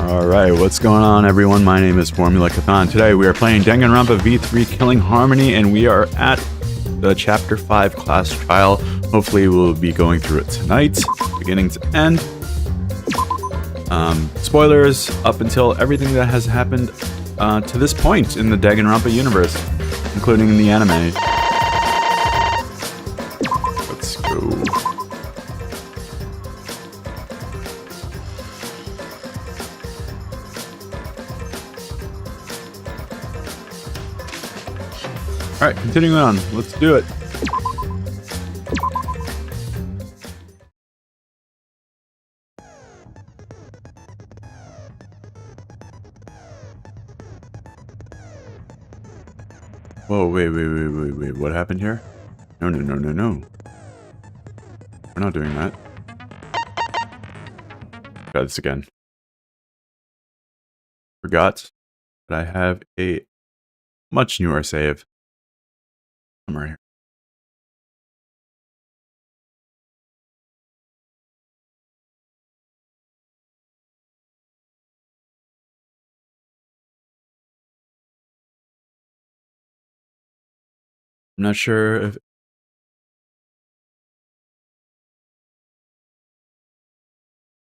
Alright, what's going on everyone? My name is Formula Cathan. Today we are playing Danganronpa V3 Killing Harmony, and we are at the Chapter 5 class trial. Hopefully we'll be going through it tonight, beginning to end. Spoilers up until everything that has happened to this point in the Danganronpa universe, including the anime. Let's go. Alright, continuing on. Let's do it. Whoa, wait. What happened here? No. We're not doing that. Try this again. Forgot that I have a much newer save. I'm right here. I'm not sure if...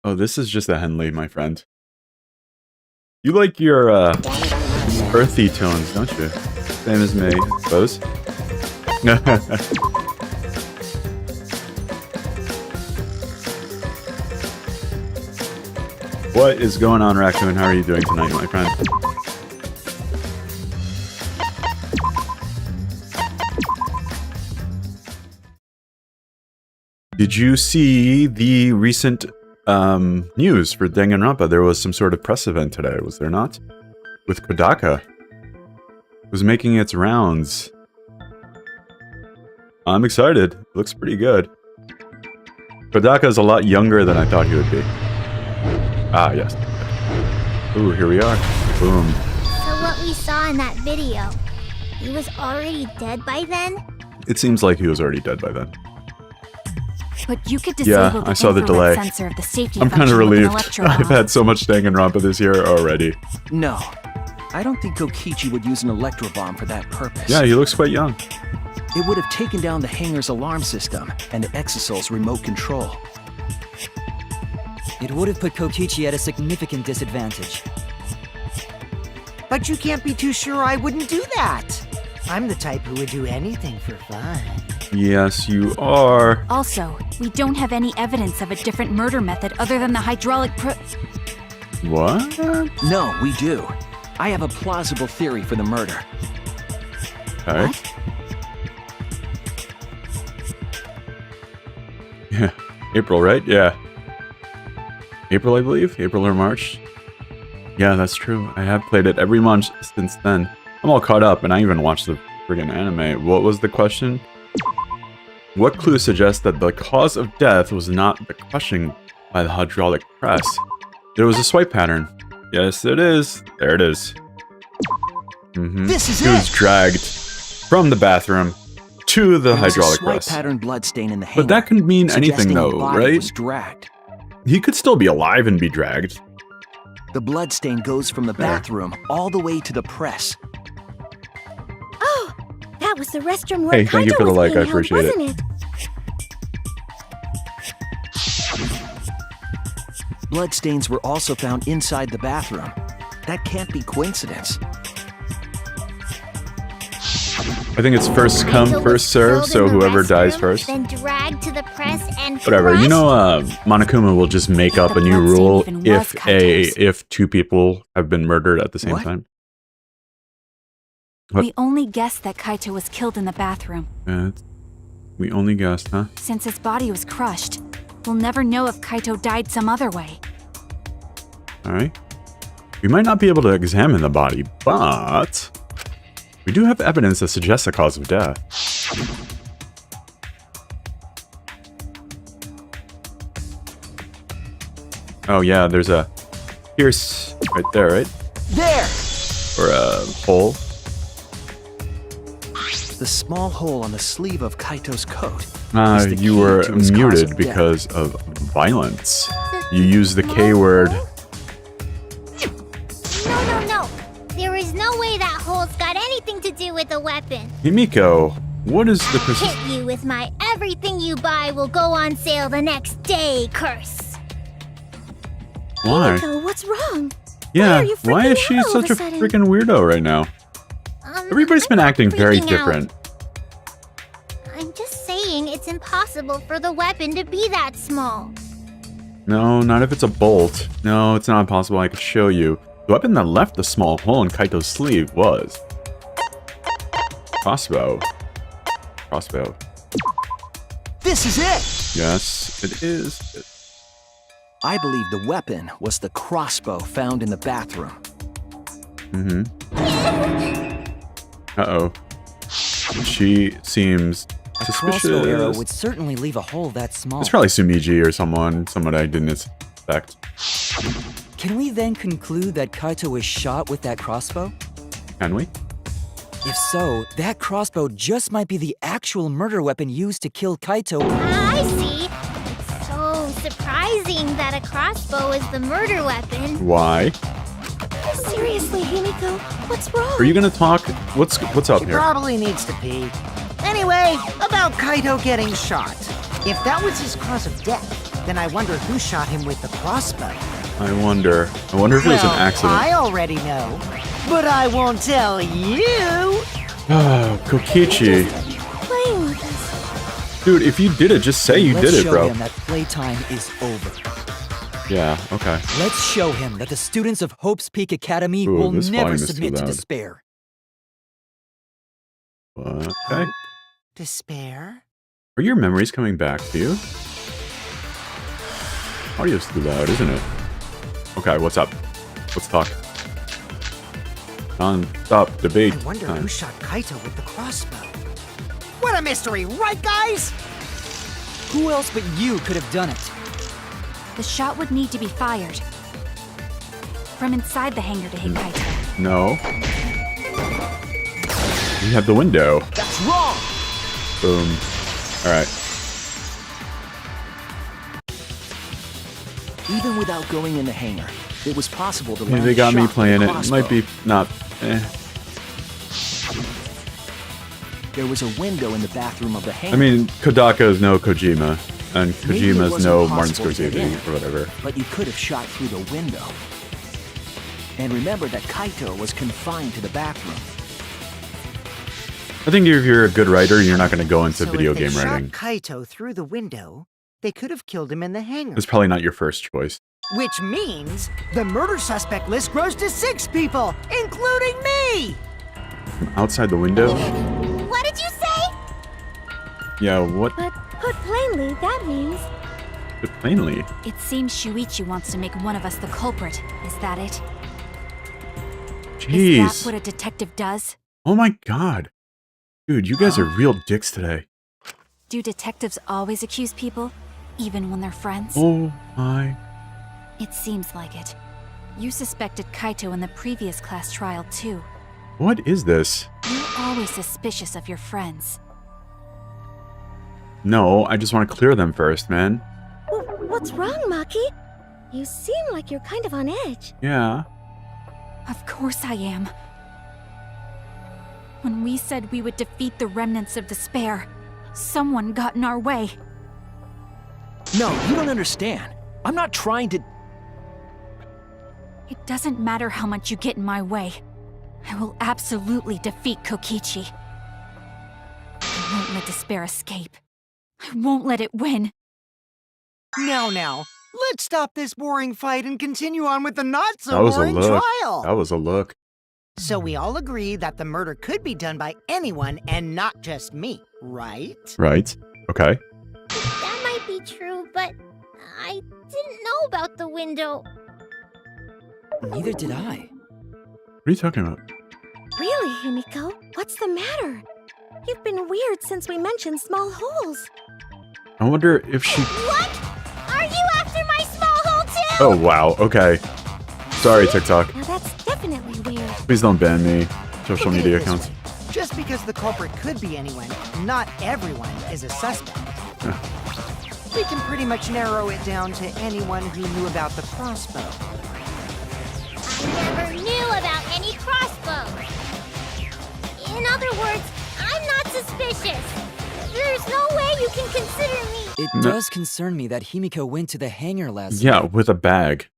Oh, this is just a Henley, my friend. You like your, earthy tones, don't you? Same as me, I suppose. What is going on, Raccoon? How are you doing tonight, my friend? Did you see the recent news for Danganronpa? There was some sort of press event today, was there not? With Kodaka. It was making its rounds. I'm excited. It looks pretty good. Kodaka is a lot younger than I thought he would be. Ah, yes. Ooh, here we are. Boom. So what we saw in that video, he was already dead by then? It seems like he was already dead by then. But you could disable I saw the delay. Sensor of the safety I'm kind of relieved. I've I've had so much Danganronpa this year already. No, I don't think Kokichi would use an electro bomb for that purpose. Yeah, he looks quite young. It would have taken down the hangar's alarm system and the Exosoul's remote control. It would have put Kokichi at a significant disadvantage. But you can't be too sure I wouldn't do that. I'm the type who would do anything for fun. Yes, you are. Also, we don't have any evidence of a different murder method other than the hydraulic What? No, we do. I have a plausible theory for the murder. Okay. What? Yeah. April, right? Yeah. April, I believe? April or March? Yeah, that's true. I have played it every month since then. I'm all caught up, and I even watched the friggin' anime. What was the question? What clue suggests that the cause of death was not the crushing by the hydraulic press? There was a swipe pattern. Yes, it is. There it is. This is He was dragged from the bathroom to the hydraulic press. Pattern bloodstain in the hangar, But that can mean anything, suggesting though, the body right? was dragged. He could still be alive and be dragged. The bloodstain goes from the bathroom all the way to the press. Oh, that was the restroom where Hey, thank you for the like. I appreciate it. wasn't it? Bloodstains were also found inside the bathroom. That can't be coincidence. I think it's first come, Kaito was first serve, killed so in the whoever dies restroom, first. Then dragged to the press and Whatever. You crushed? know, Monokuma will just make up The a new bloodstain rule even was Kaito's. if two people have been murdered at the same What? time. What? We only guessed that Kaito was killed in the bathroom. We only guessed, huh? Since his body was crushed, we'll never know if Kaito died some other way. Alright. We might not be able to examine the body, but we do have evidence that suggests the cause of death. Oh yeah, there's a pierce right there, right? There! Or a hole. The small hole on the sleeve of Kaito's coat. is the You key were to his cause muted of because of violence. You used the K word. Himiko, what is the Hit you with my everything you buy will go on sale the next day curse. Why? Himiko, what's wrong? Yeah, are you why is freaking she out all of such a a sudden? freaking weirdo right now? Everybody's been I'm not acting very freaking out. different. I'm just saying it's impossible for the weapon to be that small. No, not if it's a bolt. No, it's not impossible. I could show you. The weapon that left the small hole in Kaito's sleeve was... crossbow. Crossbow. This is it! Yes, it is. I believe the weapon was the crossbow found in the bathroom. Uh-oh. She seems A crossbow arrow suspicious. would certainly leave a hole that small. It's probably Sumiji or someone I didn't expect. Can we then conclude that Kaito was shot with that crossbow? Can we? If so, that crossbow just might be the actual murder weapon used to kill Kaito. I see. It's so surprising that a crossbow is the murder weapon. Why? Seriously, Himiko, what's wrong? Are you gonna talk? What's up She here? probably needs to pee. Anyway, about Kaito getting shot. If that was his cause of death, then I wonder who shot him with the crossbow. I wonder if it was an accident. I already know, but I won't tell you. Ah, Kokichi. Playing with us. Dude, if you did it, just say you Let's did it, show bro. him that playtime is over. Yeah, okay. Let's show him that the students of Hope's Peak Academy Ooh, will this never volume is too submit to loud. despair. Okay. Despair? Are your memories coming back to you? Audio's too loud, isn't it? Okay, what's up? Let's talk. Non-stop debate I wonder time. who shot Kaito with the crossbow. What a mystery, right, guys? Who else but you could have done it? The shot would need to be fired. From inside the hangar to hit Kaito. No. We have the window. That's wrong! Boom. Alright. Even without going in the hangar, it was possible to Yeah, land they a got me shot with playing the it. It might crossbow. be not... There was a window in the bathroom of the hangar. I mean, Kodaka is no Kojima. And Maybe it Kojima's wasn't no Martin possible to get Scorsese in. or whatever. But you could have shot through the window. And remember that Kaito was confined to the bathroom. I think if you're a good writer, you're not going to go into So video if they game shot writing. Kaito through the window, they could have killed him in the hangar. It's probably not your first choice. Which means the murder suspect list grows to 6 people, including me! From outside the window? What did you say? Yeah, what? But put plainly, that means But plainly. It seems Shuichi wants to make one of us the culprit. Is that it? Is that Jeez. what a detective does? Oh my god. Dude, you guys are real dicks today. Do detectives always accuse people, even when they're friends? Oh my. It seems like it. You suspected Kaito in the previous class trial, too. What is this? You're always suspicious of your friends. No, I just want to clear them first, man. What's wrong, Maki? You seem like you're kind of on edge. Yeah. Of course I am. When we said we would defeat the remnants of despair, someone got in our way. No, you don't understand. I'm not trying to... It doesn't matter how much you get in my way. I will absolutely defeat Kokichi. I won't let despair escape. I won't let it win. Now, let's stop this boring fight and continue on with the That not-so was a boring look. trial. That was a look. So we all agree that the murder could be done by anyone and not just me, right? Right. Okay. That might be true, but I didn't know about the window. Neither did I. What are you talking about? Really, Himiko? What's the matter? You've been weird since we mentioned small holes. I wonder if she... What? Are you after my small hole too? Oh, wow. Okay. Sorry, TikTok. Now that's definitely weird. Please don't ban me. Social Look at media it this accounts. way. Just because the culprit could be anyone, not everyone is a suspect. We can pretty much narrow it down to anyone who knew about the crossbow. I never knew about any crossbows. In other words, I'm suspicious. There's no way you can consider me. It No. does concern me that Himiko went to the hangar last Yeah, night. with a bag.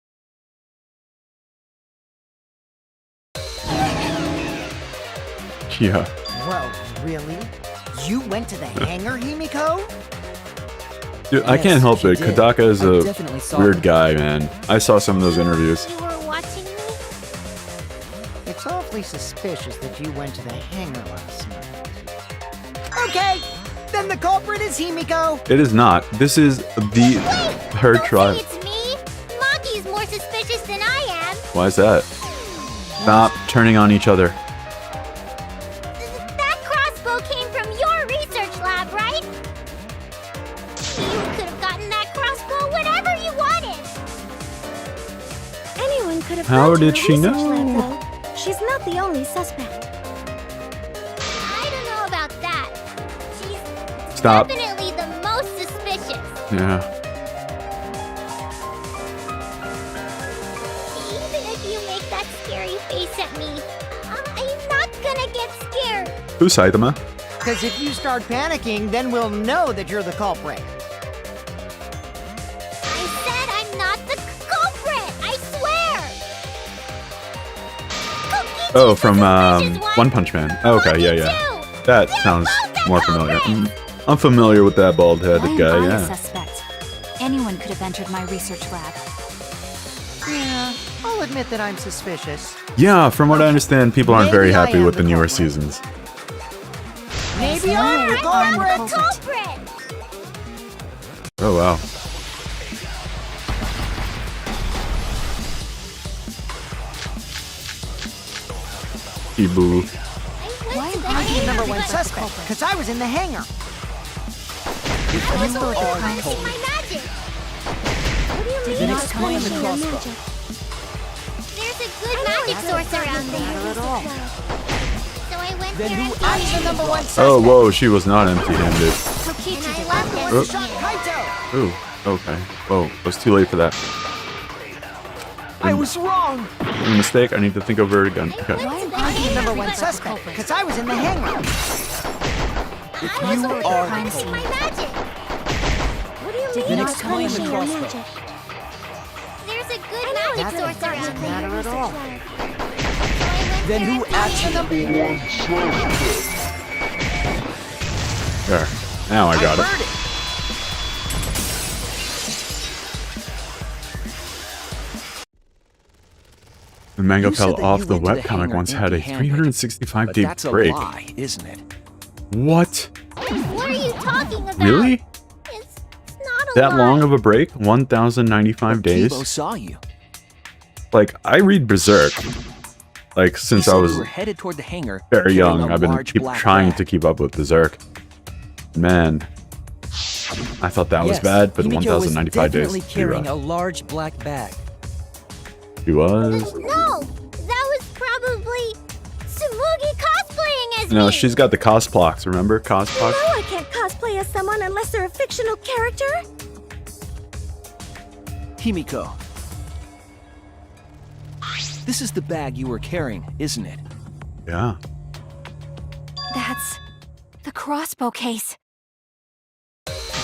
Yeah. Whoa, really? You went to the hangar, Himiko? Dude, I Yes, can't help she it. did. Kodaka is I a definitely saw weird her. guy, man. I saw some of those interviews. You were watching me? It's awfully suspicious that you went to the hangar last night. Okay, then the culprit is Himiko. It is not. This is the her Don't trial. say it's me. Maki's more suspicious than I am. Why is that? Stop turning on each other. That crossbow came from your research lab, right? You could have gotten that crossbow whenever you wanted. Anyone could have How gone to did the she research know? lab, though. She's not the only suspect. I don't know about that. She's Stop. definitely the most suspicious. Yeah. Even if you make that scary face at me, I'm not gonna get scared. Who's Saitama? Because if you start panicking, then we'll know that you're the culprit. I said I'm not the culprit. I swear. Kokichi's Oh, the from suspicious one. One Punch Man. Oh, okay, yeah, Maki yeah. too. That They're sounds both the more familiar. culprits. I'm familiar with that bald-headed Why am guy, I a yeah. suspect? Anyone could have entered my research lab. Yeah, I'll admit that I'm suspicious. Yeah, from what I understand, people aren't very Maybe I happy am with the the newer culprit. seasons. Maybe I'm the I'm not culprit. the culprit. Oh, wow. Ibu. I went to the am I the hangar Number one because suspect, because I was in the hangar. I was You only are practicing my magic. What do you mean? Then not explain the punishing your crossbow. magic? There's a good magic source around there. Not at all. So I went Then there who empty I'm the number one suspect. Oh, whoa, she was not empty-handed. Kokichi And I did left that. it. Oh. Shot Kaito. Ooh, okay. Whoa, it was too late for that. I was wrong. Mistake, I need to think over it again. I Okay. went to the I'm the hangar number one because suspect, because I was in the hangar. I was only are practicing my magic. What do you Did mean not not explain the punishing your crossbow. magic? There's a good That magic source doesn't around matter there. at all. So I went Then there who empty actually... There. Now I got it. Heard it. The manga You said fell that off you the went to the webcomic hangar once had a empty-handed. 365 But day that's break. a lie, isn't it? What? What are you talking about? Really? It's not a That lie. long of a break? 1,095 days? Kibo saw you. Like, I read Berserk. Like, He since said I you was were headed toward the hangar, very carrying young, a I've been large keep black trying bag. to keep up with Berserk. Man. I thought that was Yes, bad, but Himiko was 1,095 days. definitely Pretty carrying rough. a large black bag. She was. No, that was probably Tsumugi cosplaying as No, me. she's got the Cosplocks, remember? Cosplocks? No, I can't cosplay as someone unless they're a fictional character. Himiko. This is the bag you were carrying, isn't it? Yeah. That's the crossbow case.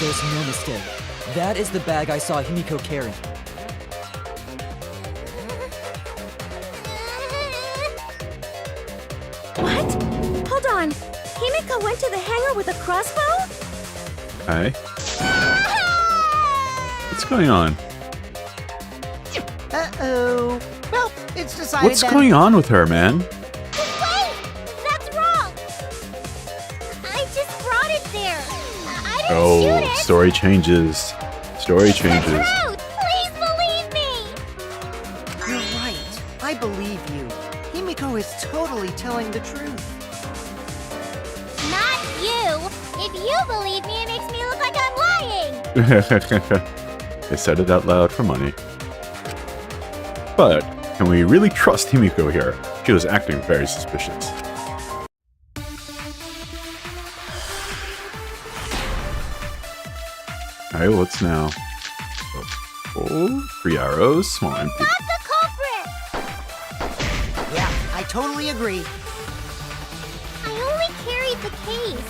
There's no mistake. That is the bag I saw Himiko carrying. What? Hold on. Himiko went to the hangar with a crossbow? Okay. What's going on? Uh-oh. Well, it's decided What's that... going on with her, man? Wait, that's wrong. I just brought it there. I didn't shoot Oh, it. story changes. Story It's the changes. truth. Please believe me. You're right. I believe you. Himiko is totally telling the truth. Not you. If you believe me, it makes me look like I'm lying. They said it out loud for money. But can we really trust Himiko here? She was acting very suspicious. Alright, what's now? Oh, 3 arrows, small empty. Not the culprit. Yeah, I totally agree. I only carried the case.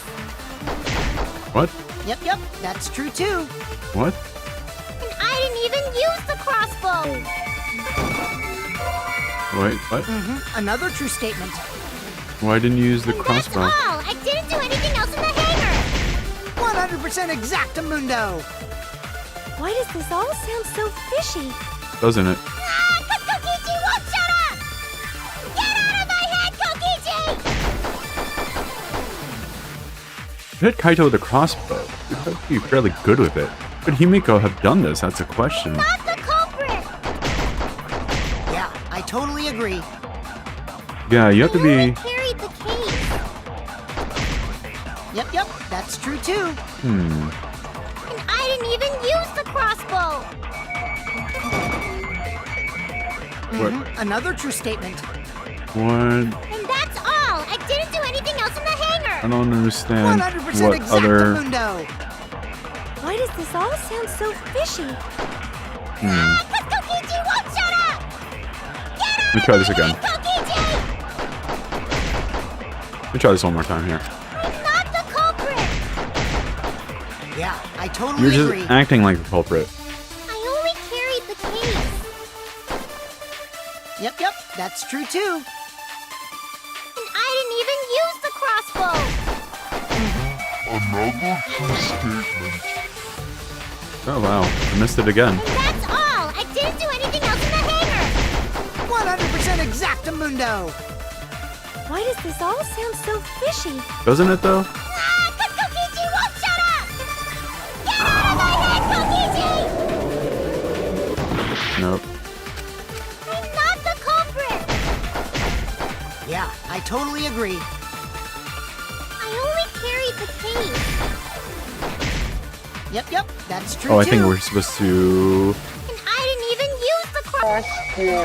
What? Yep, that's true too. What? And I didn't even use the crossbow. Wait, what? Another true statement. Why didn't you use the And crossbow? that's all. I didn't do anything else in the hangar. 100% exactamundo. Why does this all sound so fishy? Doesn't it? Ah, 'cause Kokichi won't shut up! Get out of my head, Kokichi! Hit Kaito with a crossbow. You'd have to be fairly good with it. Could Himiko have done this? That's a question. Not the culprit! Yeah, I totally agree. Yeah, you have to I only be... carried the case. Yep, that's true too. And I didn't even use the crossbow. Another true statement. What? And that's all. I didn't do anything else in the hangar. I don't understand 100% what other... exactamundo. Why does this all sound so fishy? Ah, 'cause Kokichi won't shut up! Get out Let me try this again. Kokichi! Let me try this one more time here. I'm not the culprit. Yeah, I totally You're just agree. acting like the culprit. I only carried the case. Yep, that's true too. And I didn't even use the crossbow. Oh wow, I missed it again. And that's all. I didn't do anything else in the hangar. 100% exactamundo. Why does this all sound so fishy? Doesn't it though? Ah, 'cause Kokichi won't shut up! Get out of my head, Kokichi! Nope. I'm not the culprit. Yeah, I totally agree. I only carried the case. Yep, that's true Oh, I too. think we're supposed to... And I didn't even use the crossbow.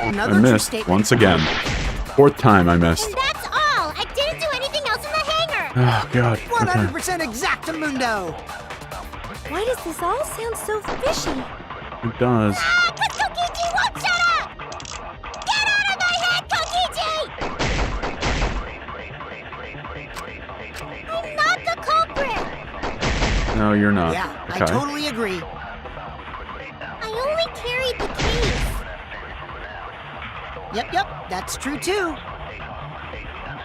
Another I true missed statement. once again. Fourth time I missed. And that's all. I didn't do anything else in the hangar. Oh god. Okay. 100% exactamundo. Why does this all sound so fishy? It does. Ah, 'cause Kokichi won't shut up! Get out of my head, Kokichi! I'm not the culprit. No, you're not. Yeah, I Okay. totally agree. I only carried the case. Yep, that's true too.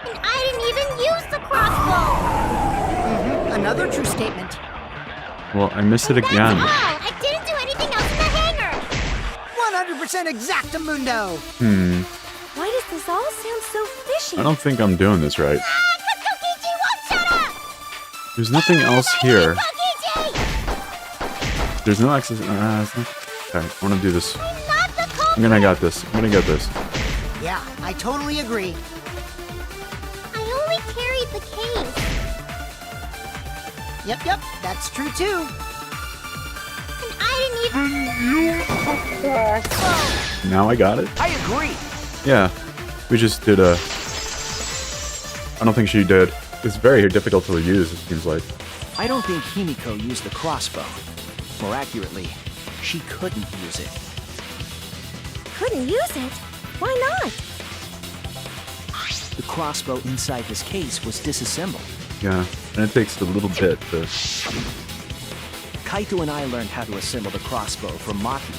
And I didn't even use the crossbow. Another true statement. Well, I missed it That's again. all. I didn't do anything else in the hangar. 100% exactamundo. Why does this all sound so fishy? I don't think I'm doing this right. Ah, 'cause Kokichi won't shut up! There's nothing else here. Kokichi! There's no access. It's not... Okay, I want to do this. I'm not the culprit. I'm gonna get this. I'm gonna get this. Yeah, I totally agree. I only carried the case. Yep, that's true too. And I didn't even use the crossbow. Now I got it. I agree. Yeah, we just did a... I don't think she did. It's very difficult to use, it seems like. I don't think Himiko used the crossbow. More accurately, she couldn't use it. Couldn't use it? Why not? The crossbow inside this case was disassembled. Yeah, and it takes a little bit to... Kaito and I learned how to assemble the crossbow from Maki,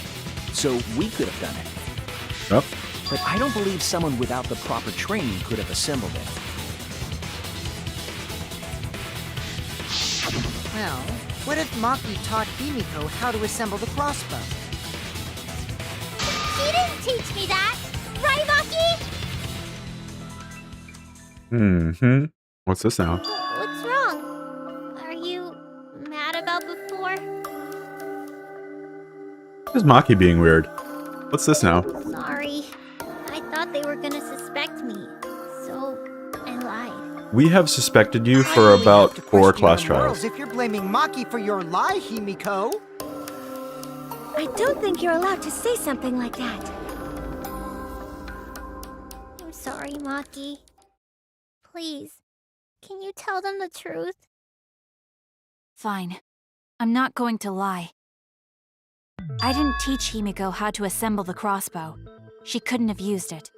so we could have done it. Yep. But I don't believe someone without the proper training could have assembled it. Well, what if Maki taught Himiko how to assemble the crossbow? She didn't teach me that. Right, Maki? Mm-hmm. What's this now? What's wrong? Are you mad about before? Is Maki being weird? What's this now? Sorry. I thought they were gonna suspect me. So, I lied. We have suspected you I for really about have to 4 question class your morals trials. if you're blaming Maki for your lie, Himiko. I don't think you're allowed to say something like that. I'm sorry, Maki. Please, can you tell them the truth? Fine. I'm not going to lie. I didn't teach Himiko how to assemble the crossbow. She couldn't have used it.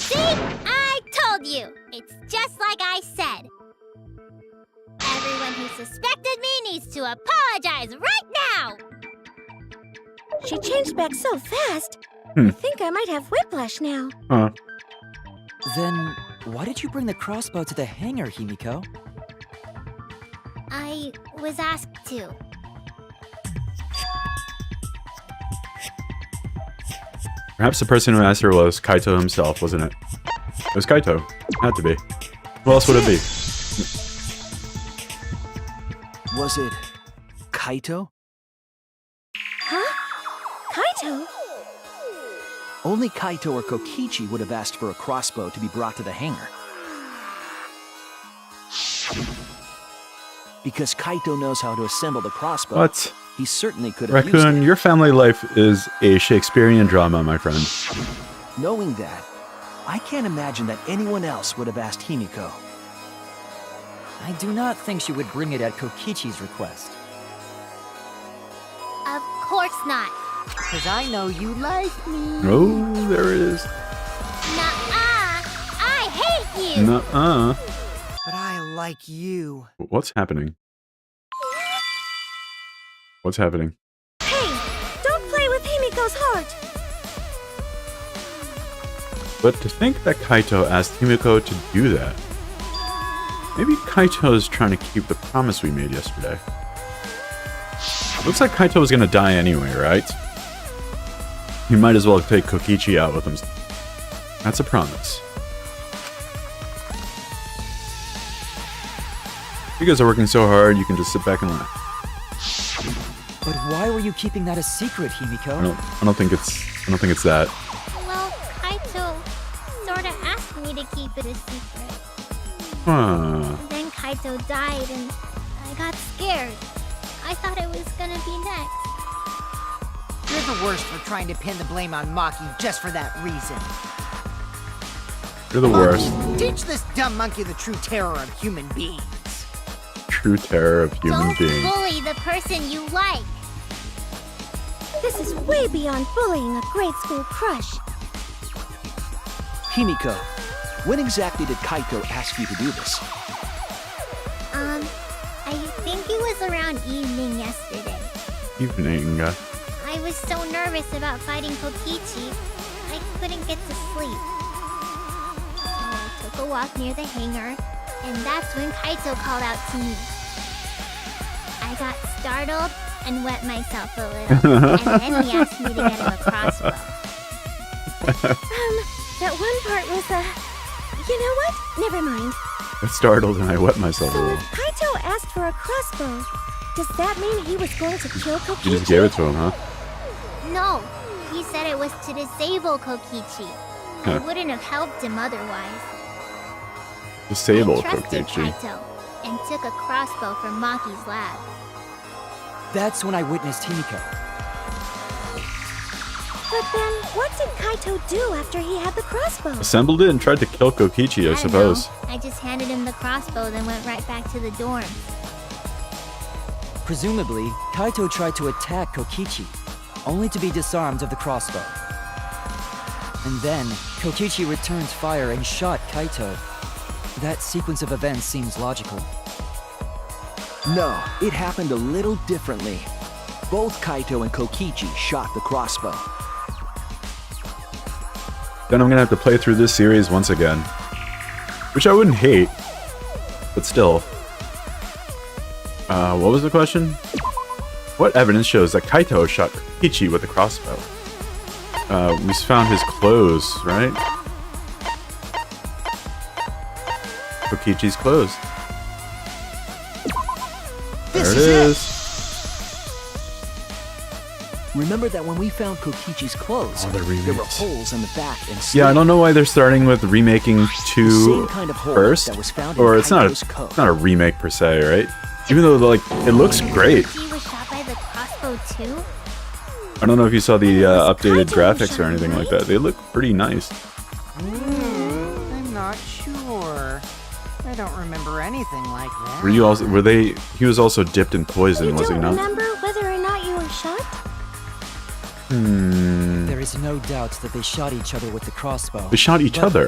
See? I told you. It's just like I said. Everyone who suspected me needs to apologize right now. She changed back so fast. Hmm. I think I might have whiplash now. Huh. Then, why did you bring the crossbow to the hangar, Himiko? I was asked to. Perhaps the person who asked her was Kaito himself, wasn't it? It was Kaito. Had to be. Who else would it be? Was it Kaito? Huh? Kaito? Only Kaito or Kokichi would have asked for a crossbow to be brought to the hangar. Because Kaito knows how to assemble the crossbow, What? he certainly could have used Raccoon, it. your family life is a Shakespearean drama, my friend. Knowing that, I can't imagine that anyone else would have asked Himiko. I do not think she would bring it at Kokichi's request. Of course not. Because I know you like me. Oh, there it is. Nuh-uh. I hate you. Nuh-uh. But I like you. What's happening? What's happening? Hey, don't play with Himiko's heart. But to think that Kaito asked Himiko to do that. Maybe Kaito is trying to keep the promise we made yesterday. Looks like Kaito was gonna die anyway, right? He might as well take Kokichi out with him. That's a promise. You guys are working so hard, you can just sit back and laugh. But why were you keeping that a secret, Himiko? I don't think it's that. Well, Kaito sorta asked me to keep it a secret. Huh. Then Kaito died and I got scared. I thought it was gonna be next. You're the worst for trying to pin the blame on Maki just for that reason. You're the worst. Maki, teach this dumb monkey the true terror of human beings. True terror of human Don't being. bully the person you like. This is way beyond bullying a grade school crush. Himiko, when exactly did Kaito ask you to do this? I think it was around evening yesterday. Evening. I was so nervous about fighting Kokichi, I couldn't get to sleep. So I took a walk near the hangar, and that's when Kaito called out to me. I got startled and wet myself a little, and then he asked me to get him a crossbow. That one part was, you know what? Never mind. I startled and I wet myself a So little. if Kaito asked for a crossbow, does that mean he was going to kill Kokichi? You just gave it to him, huh? No, he said it was to disable Kokichi. I Huh. wouldn't have helped him otherwise. Disable I trusted Kokichi. Kaito and took a crossbow from Maki's lab. That's when I witnessed Himiko. But then, what did Kaito do after he had the crossbow? Assembled it and tried to kill Kokichi, I don't suppose. know. I just handed him the crossbow, then went right back to the dorm. Presumably, Kaito tried to attack Kokichi, only to be disarmed of the crossbow. And then, Kokichi returned fire and shot Kaito. That sequence of events seems logical. No, it happened a little differently. Both Kaito and Kokichi shot the crossbow. Then I'm gonna have to play through this series once again. Which I wouldn't hate. But still. What was the question? What evidence shows that Kaito shot Kokichi with a crossbow? We found his clothes, right? Kokichi's clothes. There it is. Remember that when we found Kokichi's clothes, Oh, the there were remakes. holes in the back and Yeah, I sleeve. don't know why they're starting with remaking The 2 same kind of hole first. that was found Or in it's not Kaito's coat. it's not a remake per se, right? Even though like it looks great. He was shot by the crossbow too? I don't know if you saw the updated Kaito graphics or shot, anything like right? that. They look pretty nice. I'm not sure. I don't remember anything like that. Were you also? Were they? He was also dipped in poison, You was he don't not? remember whether or not you were shot? Hmm. There is no doubt that they shot each other with the crossbow. They shot each But other.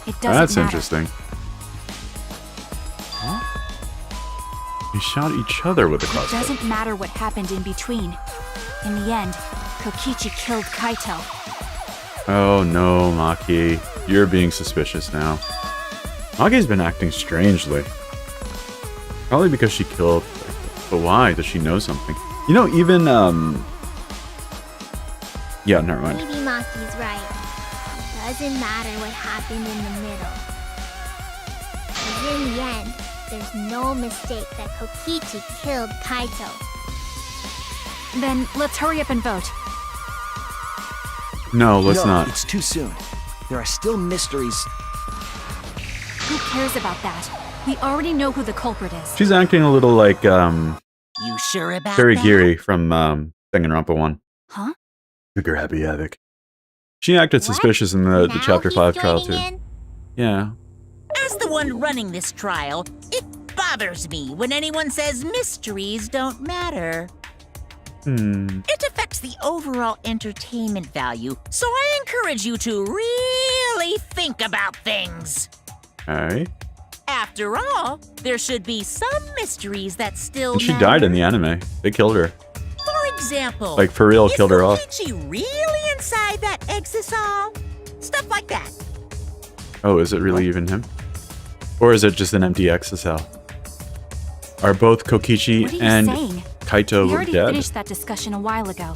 It doesn't That's matter. interesting. Huh? They shot each other with a It crossbow. doesn't matter what happened in between. In the end, Kokichi killed Kaito. Oh no, Maki. You're being suspicious now. Maki's been acting strangely. Probably because she killed... But why? Does she know something? You know, even, yeah, never mind. Maybe Maki's right. It doesn't matter what happened in the middle. 'Cause in the end, there's no mistake that Kokichi killed Kaito. Then let's hurry up and vote. No, let's no, not. it's too soon. There are still mysteries. Who cares about that? We already know who the culprit is. She's acting a little like, You sure about that? Kirigiri from, Danganronpa 1. Huh? Sugar Happy Havoc. She acted What? suspicious in the Now Chapter he's 5 trial, too. joining in? Yeah. As the one running this trial, it bothers me when anyone says mysteries don't matter. It affects the overall entertainment value, so I encourage you to really think about things. Alright. After all, there should be some mysteries that still And she matter. died in the anime. They killed her. For example, Like, for real, is killed her off. Kokichi really inside that exisal? Stuff like that. Oh, is it really even him? Or is it just an empty exisal? Are both Kokichi What are you and saying? Kaito We already dead? finished that discussion a while ago.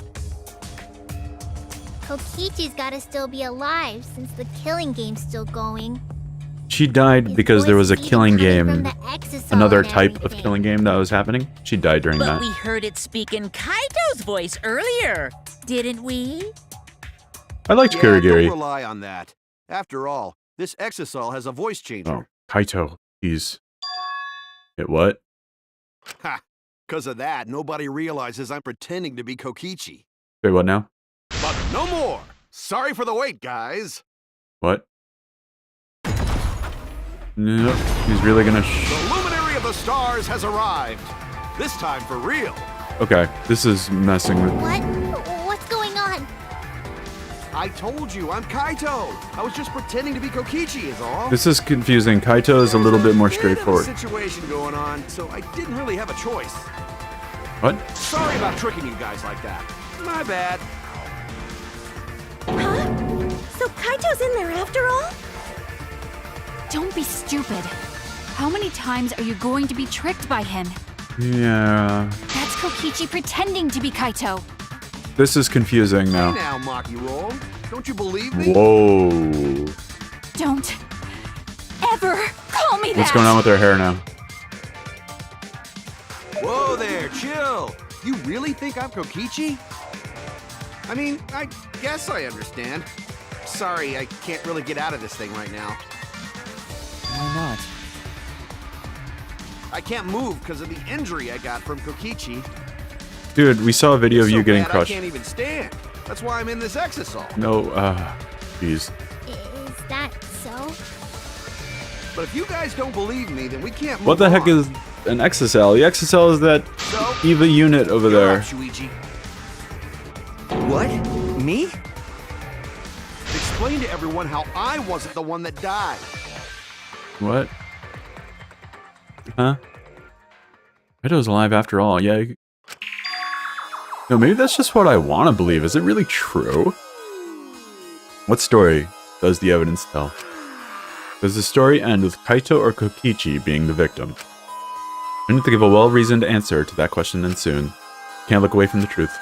Kokichi's gotta still be alive since the killing game's still going. She died His because there was a voice is killing even coming game, from the exisal another and type of everything. killing game that was happening. She died during But that. we heard it speak in Kaito's voice earlier, didn't we? I liked Yeah, don't Kirigiri. rely on that. After all, this exisal has a voice changer. Oh, Kaito. He's... Wait, what? Ha! Because of that, nobody realizes I'm pretending to be Kokichi. Wait, what now? But no more! Sorry for the wait, guys! What? No, he's really gonna The luminary of the stars has arrived! This time for real! Okay, this is messing with... What? What's going on? I told you, I'm Kaito! I was just pretending to be Kokichi is all. This is confusing. Kaito is a little bit more There's straightforward. a bit of a situation going on, so I didn't really have a choice. What? Sorry about tricking you guys like that. My bad. Huh? So Kaito's in there after all? Don't be stupid. How many times are you going to be tricked by him? Yeah... That's Kokichi pretending to be Kaito. This is confusing Hey now. now, Maki Roll. Don't you believe me? Whoa. Don't ever call me that! What's going on with her hair now? Whoa there, chill. You really think I'm Kokichi? I mean, I guess I understand. Sorry, I can't really get out of this thing right now. Why not? I can't move because of the injury I got from Kokichi. Dude, we saw a video of So you getting bad crushed. I can't even stand. That's why I'm in this exisal. No, jeez. Is that so? But if you guys don't believe me, then we can't move What the heck on. is an exisal? The exisal is that So, EVA unit over you're there. up, Shuichi. What? Me? Explain to everyone how I wasn't the one that died. What? Huh? Kaito's alive after all, yeah. No, maybe that's just what I want to believe. Is it really true? What story does the evidence tell? Does the story end with Kaito or Kokichi being the victim? I need to give a well-reasoned answer to that question and soon. Can't look away from the truth.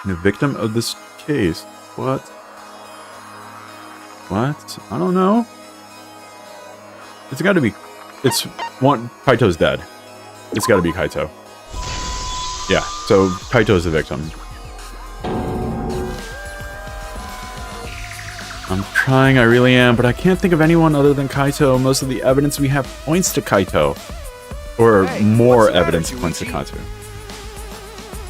The victim of this case. What? What? I don't know. It's gotta be... It's one... Kaito's dead. It's gotta be Kaito. Yeah, so Kaito's the victim. I'm trying, I really am, but I can't think of anyone other than Kaito. Most of the evidence we have points to Kaito. Or Hey, more what's the matter, evidence points to Shuichi? Kaito.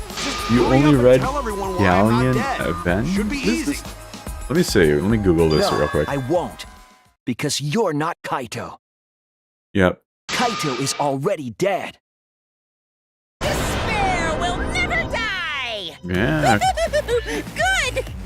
Just You hurry only up and read tell everyone why I'm not Galleon dead. Avenge? Should be What is easy. this? Let me see, let me Google this No, real quick. I won't. Because you're not Kaito. Yep. Kaito is already dead. Despair will never die! Yeah.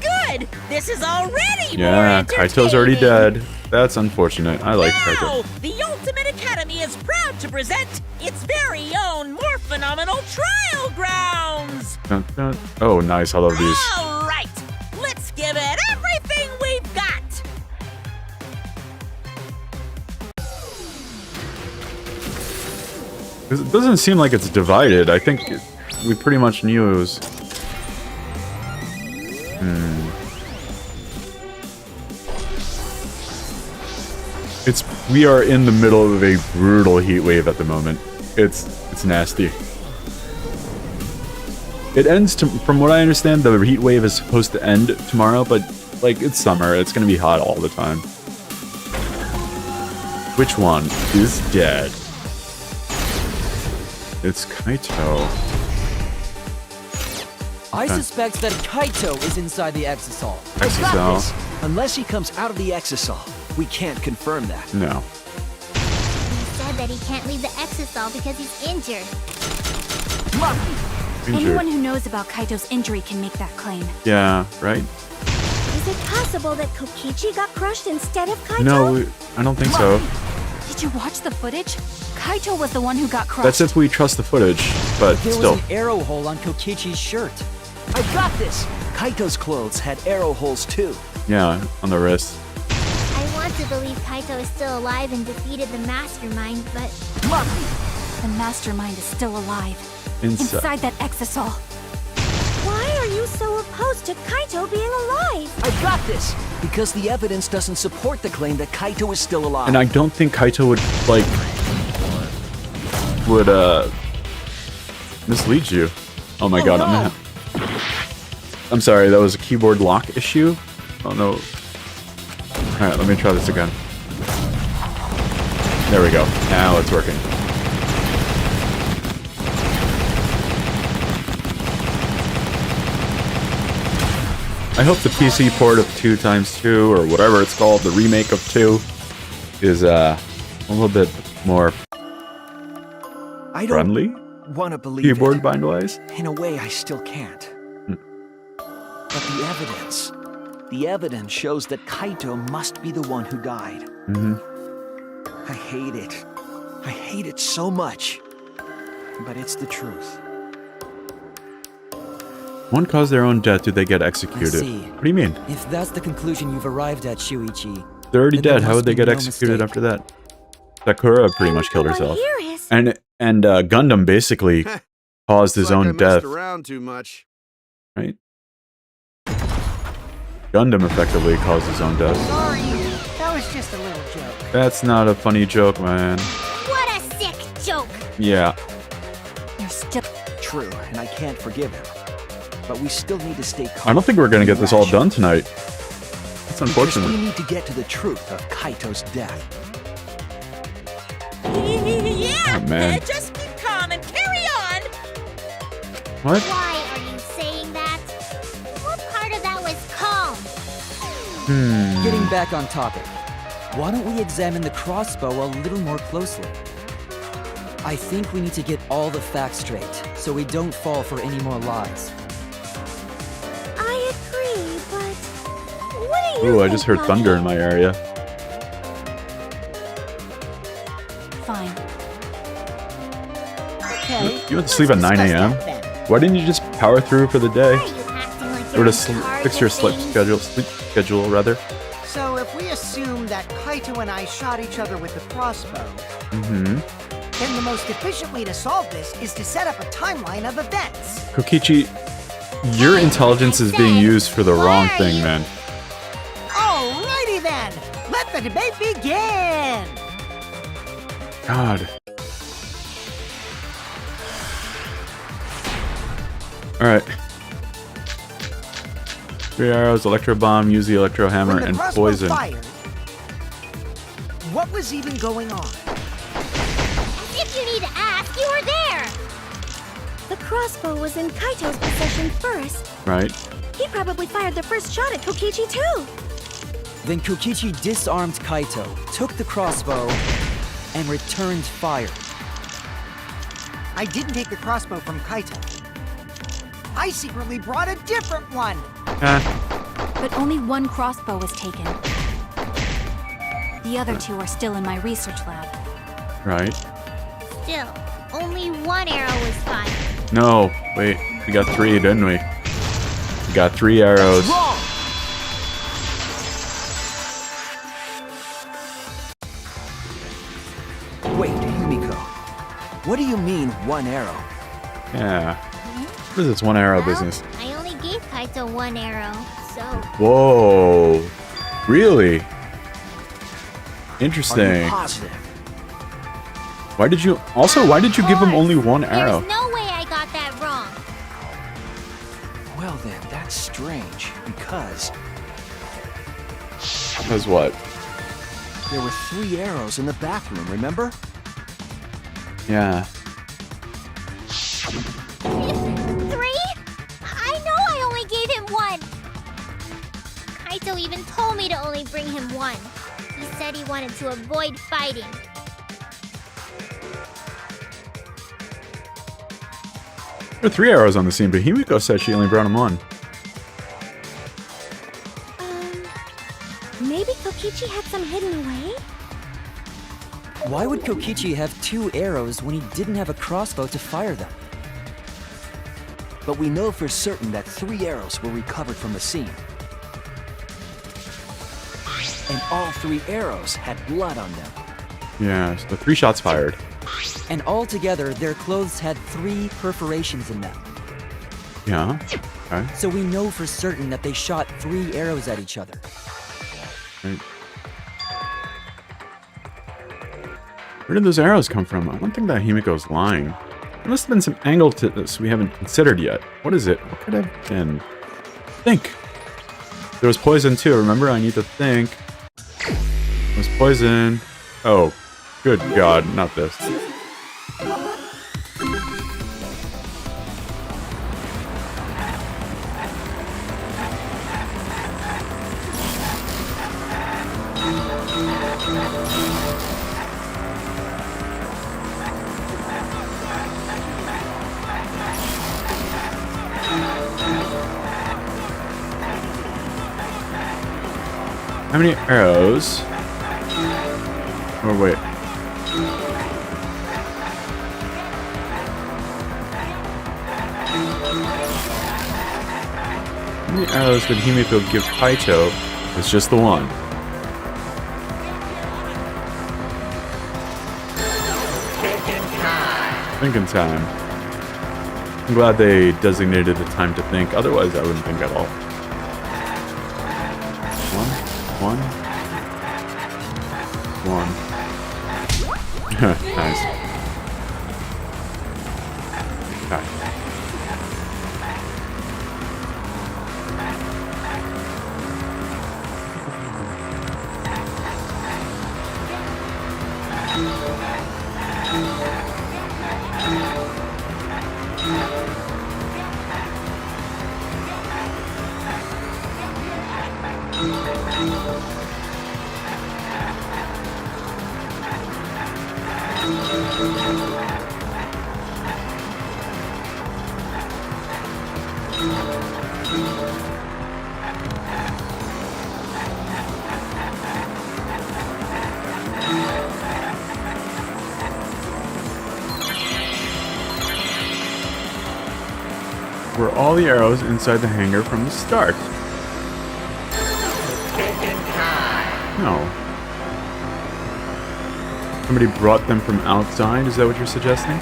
Good. This is already more Yeah, entertaining. Kaito's already dead. That's unfortunate. I like Now, Kaito. the Ultimate Academy is proud to present its very own more phenomenal trial grounds. Dun, dun. Oh, nice. I love these. All right, let's give it everything we've got. It doesn't seem like it's divided. I think we pretty much knew it was... We are in the middle of a brutal heat wave at the moment. It's nasty. It ends from what I understand, the heat wave is supposed to end tomorrow, but like it's summer, it's gonna be hot all the time. Which one is dead? It's Kaito. I suspect that Kaito is inside the Exisal. I got this. Exisal? Unless he comes out of the Exisal, we can't confirm that. No. He said that he can't leave the Exisal because he's injured. Anyone who knows about Kaito's injury can make that claim. Yeah, right? Is it possible that Kokichi got crushed instead of Kaito? No, I don't think so. Did you watch the footage? Kaito was the one who got crushed. That's if we trust the footage, but There still. was an arrow hole on Kokichi's shirt. I got this! Kaito's clothes had arrow holes too. Yeah, on the wrist. I want to believe Kaito is still alive and defeated the mastermind, but The mastermind is still alive. Inside. Inside that Exisal. Why are you so opposed to Kaito being alive? I got this! Because the evidence doesn't support the claim that Kaito is still alive. And I don't think Kaito would, like... mislead you. Oh my god, I'm sorry, that was a keyboard lock issue? Oh no. Alright, let me try this again. There we go. Now it's working. I hope the PC port of 2x2, or whatever it's called, the remake of 2, is a little bit more I don't friendly want to believe keyboard it. bind-wise. In a way, I still can't. But the evidence shows that Kaito must be the one who died. I hate it. I hate it so much. But it's the truth. One caused their own death, do they get executed? I see. What do you mean? If that's the conclusion you've arrived at, Shuichi, They're already then there dead. How must would they be get no executed mistake. after that? Sakura pretty much killed Everyone herself. here is. And Gundam basically caused his Looks like I own messed death, around too much. right? Gundam effectively caused his own death. Sorry, that was just a little joke. That's not a funny joke, man. what a sick joke! Yeah. You're still. True, and I can't forgive him. But we still need to stay calm. I don't think we're gonna get this all rational. done tonight. That's Because unfortunate. we need to get to the truth of Kaito's death. Yeah, Oh, man. just keep calm and carry on. What? Why are you saying that? What part of that was calm? getting back on topic, why don't we examine the crossbow a little more closely? I think we need to get all the facts straight, so we don't fall for any more lies. I agree, but what do you Ooh, I think, just heard Nagi? thunder in my area. Fine. Okay. You went to sleep at 9 a.m.? Why didn't you just power through for the day? Why are you acting like Or you're to in charge fix your of sleep things? schedule rather. So if we assume that Kaito and I shot each other with the crossbow, Mm-hmm. then the most efficient way to solve this is to set up a timeline of events. Kokichi, your intelligence is being used for the wrong thing, man. Alrighty then, let the debate begin. God. Alright. 3 arrows, electro bomb, use the electro hammer, When the and crossbow poison. fired, what was even going on? If you need to ask, you were there! The crossbow was in Kaito's possession first. Right? He probably fired the first shot at Kokichi too. Then Kokichi disarmed Kaito, took the crossbow, and returned fire. I didn't take the crossbow from Kaito. I secretly brought a different one. But only one crossbow was taken. The other two are still in my research lab. Right. Still, only one arrow was fired. No, wait. We got 3, didn't we? We got 3 arrows. Wrong! Wait, Himiko. What do you mean, one arrow? Yeah. What is this one arrow Well, business? I only gave Kaito one arrow, so Whoa. Really? Are Interesting. you positive? Why did you give him only one arrow? there's no way I got that wrong. Well then, that's strange, because Because what? there were 3 arrows in the bathroom, remember? Yeah. 3? I know I only gave him one. Kaito even told me to only bring him one. He said he wanted to avoid fighting. There were 3 arrows on the scene, but Himiko said she only brought him one. Maybe Kokichi had some hidden away? Why would Kokichi have 2 arrows when he didn't have a crossbow to fire them? But we know for certain that 3 arrows were recovered from the scene. And all 3 arrows had blood on them. Yeah, so 3 shots fired. And altogether, their clothes had 3 perforations in them. Yeah. Okay. So we know for certain that they shot 3 arrows at each other. Right. Where did those arrows come from? I don't think that Himiko's lying. There must have been some angle to this we haven't considered yet. What is it? What could have been? Think. There was poison too, remember? I need to think. There was poison. Oh, good God, not this. How many arrows? Oh, wait. How many arrows did Himiko give Kaito? It's just the one. Thinking time. I'm glad they designated a time to think, otherwise I wouldn't think at all. One. Nice. Okay. Were all the arrows inside the hangar from the start? No. Somebody brought them from outside? Is that what you're suggesting?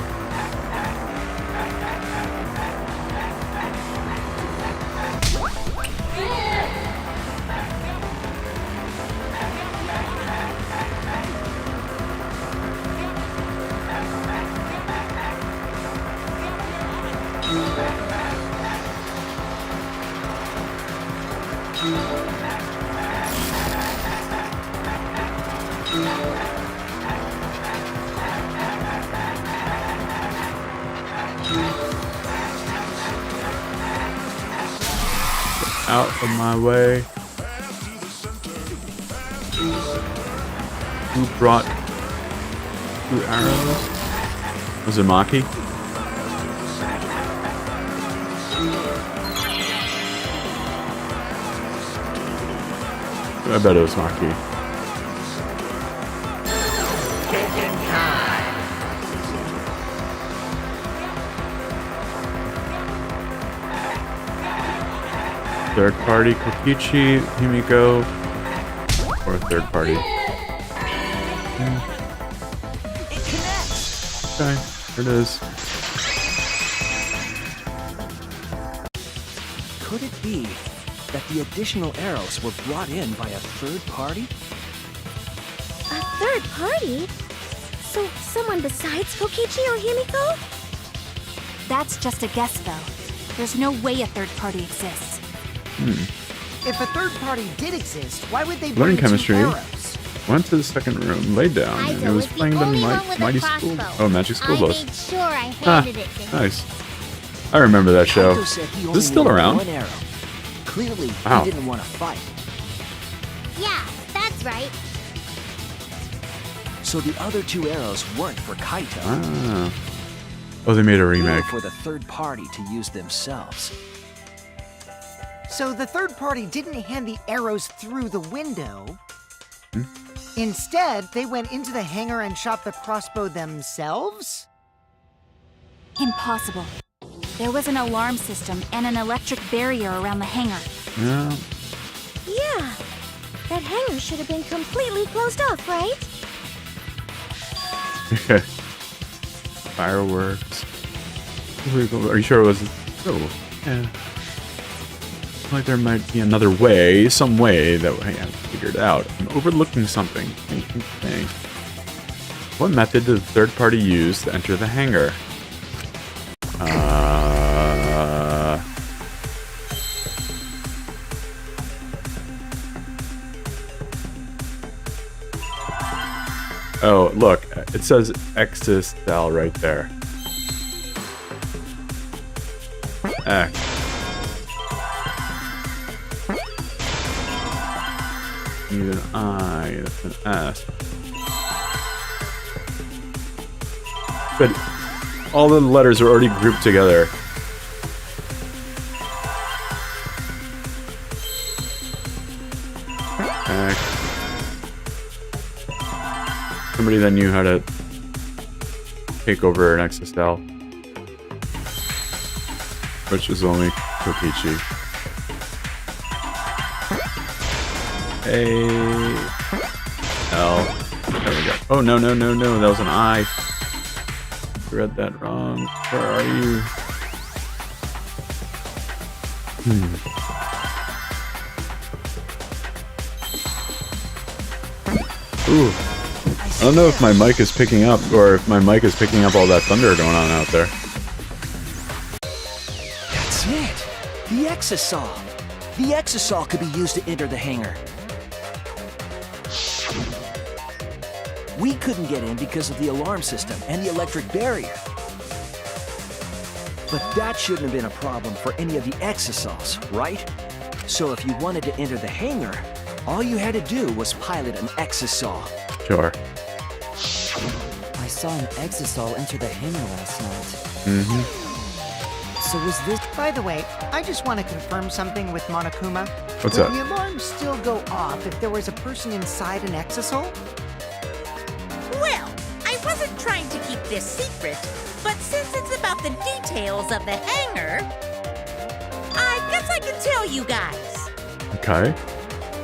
Out of my way. Who brought 2 arrows? Was it Maki? I bet it was Maki. Third party Kokichi, Himiko, or third party. It connects. Okay, here it is. Could it be that the additional arrows were brought in by a third party? A third party? So someone besides Kokichi or Himiko? That's just a guess, though. There's no way a third party exists. If a third party did exist, why would they Learning bring chemistry. 2 arrows? Went to the second room, laid down, and Kaizo it was was playing the the only one with a Mighty School. crossbow. Oh, Magic School I Bus. made sure I handed it to him. Nice. I remember that show. Kaito said he Is only this still needed around? 1 arrow. Clearly, Wow. he didn't want to fight. Yeah, that's right. So the other 2 arrows weren't for Kaito. Ah. Oh, they made a They were remake. for the third party to use themselves. So the third party didn't hand the arrows through the window. Instead, they went into the hangar and shot the crossbow themselves? Impossible. There was an alarm system and an electric barrier around the hangar. Yeah. Yeah. That hangar should have been completely closed off, right? Fireworks. Are you sure it was? Oh, yeah. Like there might be another way, some way that I haven't figured out. I'm overlooking something. Think. What method did the third party use to enter the hangar? Oh, look, it says Existel right there. X. Need an I, that's an S. But all the letters are already grouped together. X. Somebody that knew how to take over an Existel. Which is only Kokichi. A L. There we go. Oh no, that was an I. Read that wrong. Where are you? Ooh. I don't know if my mic is picking up, or if my mic is picking up all that thunder going on out there. That's it! The Exisol! The Exisol could be used to enter the hangar. We couldn't get in because of the alarm system and the electric barrier. But that shouldn't have been a problem for any of the Exisols, right? So if you wanted to enter the hangar, all you had to do was pilot an Exisol. Sure. I saw an Exisol enter the hangar last night. Mm-hmm. So was this... By the way, I just want to confirm something with Monokuma. What's Would that? the alarms still go off if there was a person inside an Exisol? Well, I wasn't trying to keep this secret, but since it's about the details of the hangar, I guess I can tell you guys. Okay.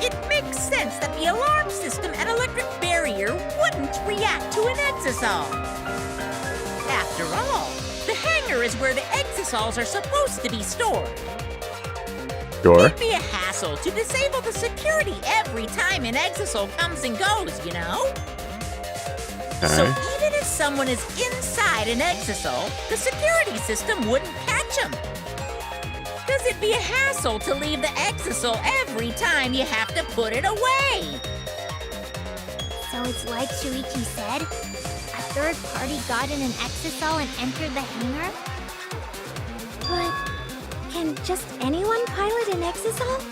It makes sense that the alarm system and electric barrier wouldn't react to an Exisol. After all, the hangar is where the Exisols are supposed to be stored. Sure. It'd be a hassle to disable the security every time an Exisol comes and goes, you know? So Okay. even if someone is inside an Exisol, the security system wouldn't catch them. Because it'd be a hassle to leave the Exisol every time you have to put it away. So it's like Shuichi said? A third party got in an Exisol and entered the hangar? But can just anyone pilot an Exisol?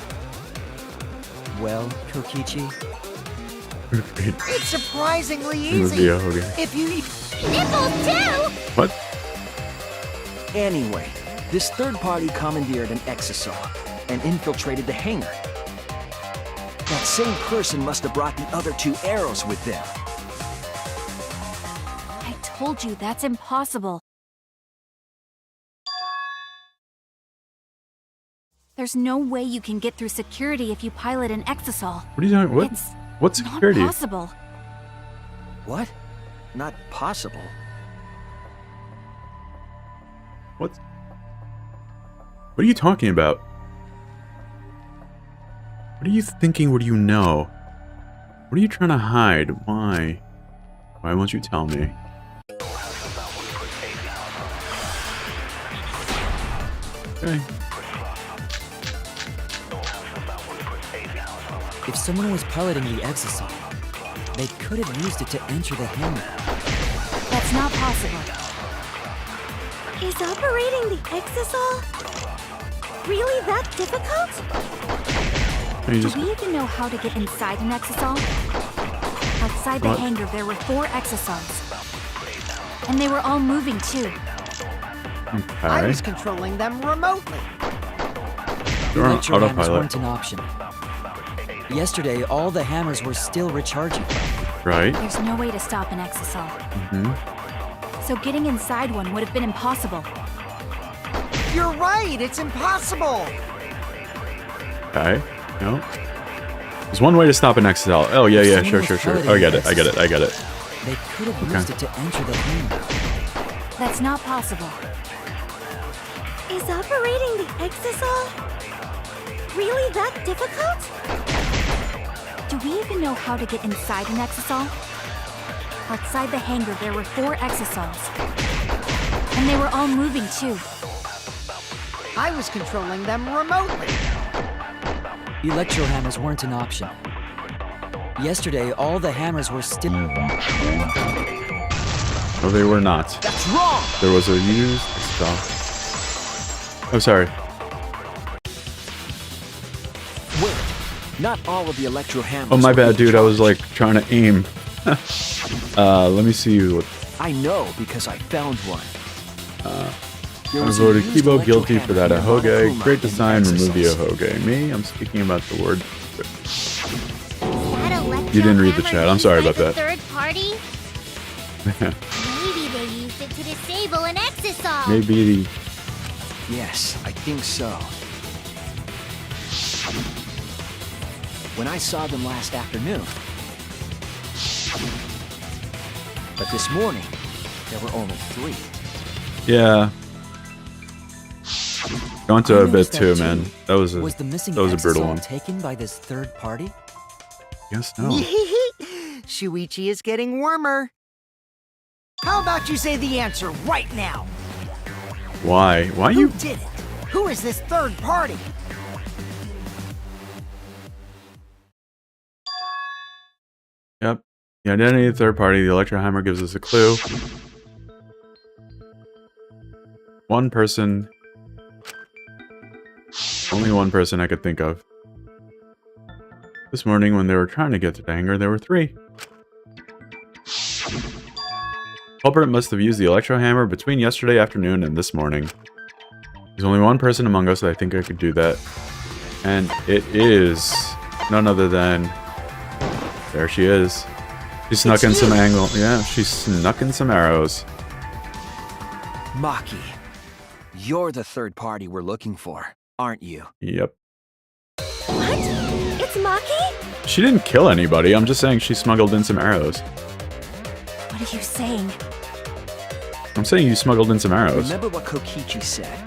Well, Kokichi? It's surprisingly It would be easy. a hoagie. If you... Nipples too! What? Anyway, this third party commandeered an Exisol and infiltrated the hangar. That same person must have brought the other 2 arrows with them. I told you that's impossible. There's no way you can get through security if you pilot an exisal. What are you talking? What? It's What's security? not possible. What? Not possible. What? What are you talking about? What are you thinking? What do you know? What are you trying to hide? Why? Why won't you tell me? Okay. If someone was piloting the exisal, they could have used it to enter the hammer. That's not possible. Is operating the exisal really that difficult? Can you Do just... we even know how to get inside an exisal? Outside the What? hangar, there were 4 exisals. And they were all moving too. I Okay. was controlling them remotely. They're on Electro hammers autopilot. weren't an option. Yesterday, all the hammers were still recharging. Right? There's no way to stop an exisal. Mm-hmm. So getting inside one would have been impossible. You're right, it's impossible. Okay. No. There's one way to stop an XL. Oh, yeah, yeah, sure, sure, sure. Oh, I get it, I get it, I get it. They could have used it to enter the hammer. That's not possible. Is operating the exisal really that difficult? Do we even know how to get inside an exisal? Outside the hangar, there were 4 exisals. And they were all moving too. I was controlling them remotely. Electro hammers weren't an option. Yesterday, all the hammers were still... No, they were not. That's wrong! There was a used XL. Oh, sorry. Wait, not all of the electro hammers. Oh, my were bad, dude. I was, recharged. like, trying to aim. Let me see what... I know because I found one. There I was a voted used Kibo electro guilty for that hammer near ahoge. Monokuma Great in design, remove the Exisals. ahoge. Me? I'm speaking about the word. That electro You didn't read the hammer chat. I'm used sorry by about the that. Third party? Maybe they used it to disable an exisal. Maybe the... Yes, I think so. When I saw them last afternoon. But this morning, there were only 3. Yeah. Gone to I a bit noticed that too, too. man. That was a... Was the missing that was a brutal exisal one. taken by this third party? Guess no. Shuichi is getting warmer. How about you say the answer right now? Why? Why Who you... did it? Who is this third party? Yep. The identity of the third party. The electro hammer gives us a clue. One person. Only one person I could think of. This morning, when they were trying to get to the hangar, there were 3. Culprit must have used the electro hammer between yesterday afternoon and this morning. There's only one person among us that I think I could do that. And it is none other than... There she is. She snuck in some angle. Yeah, she snuck in some arrows. Maki, you're the third party we're looking for, aren't you? Yep. What? It's Maki? She didn't kill anybody. I'm just saying she smuggled in some arrows. What are you saying? I'm saying you smuggled in some arrows. Remember what Kokichi said?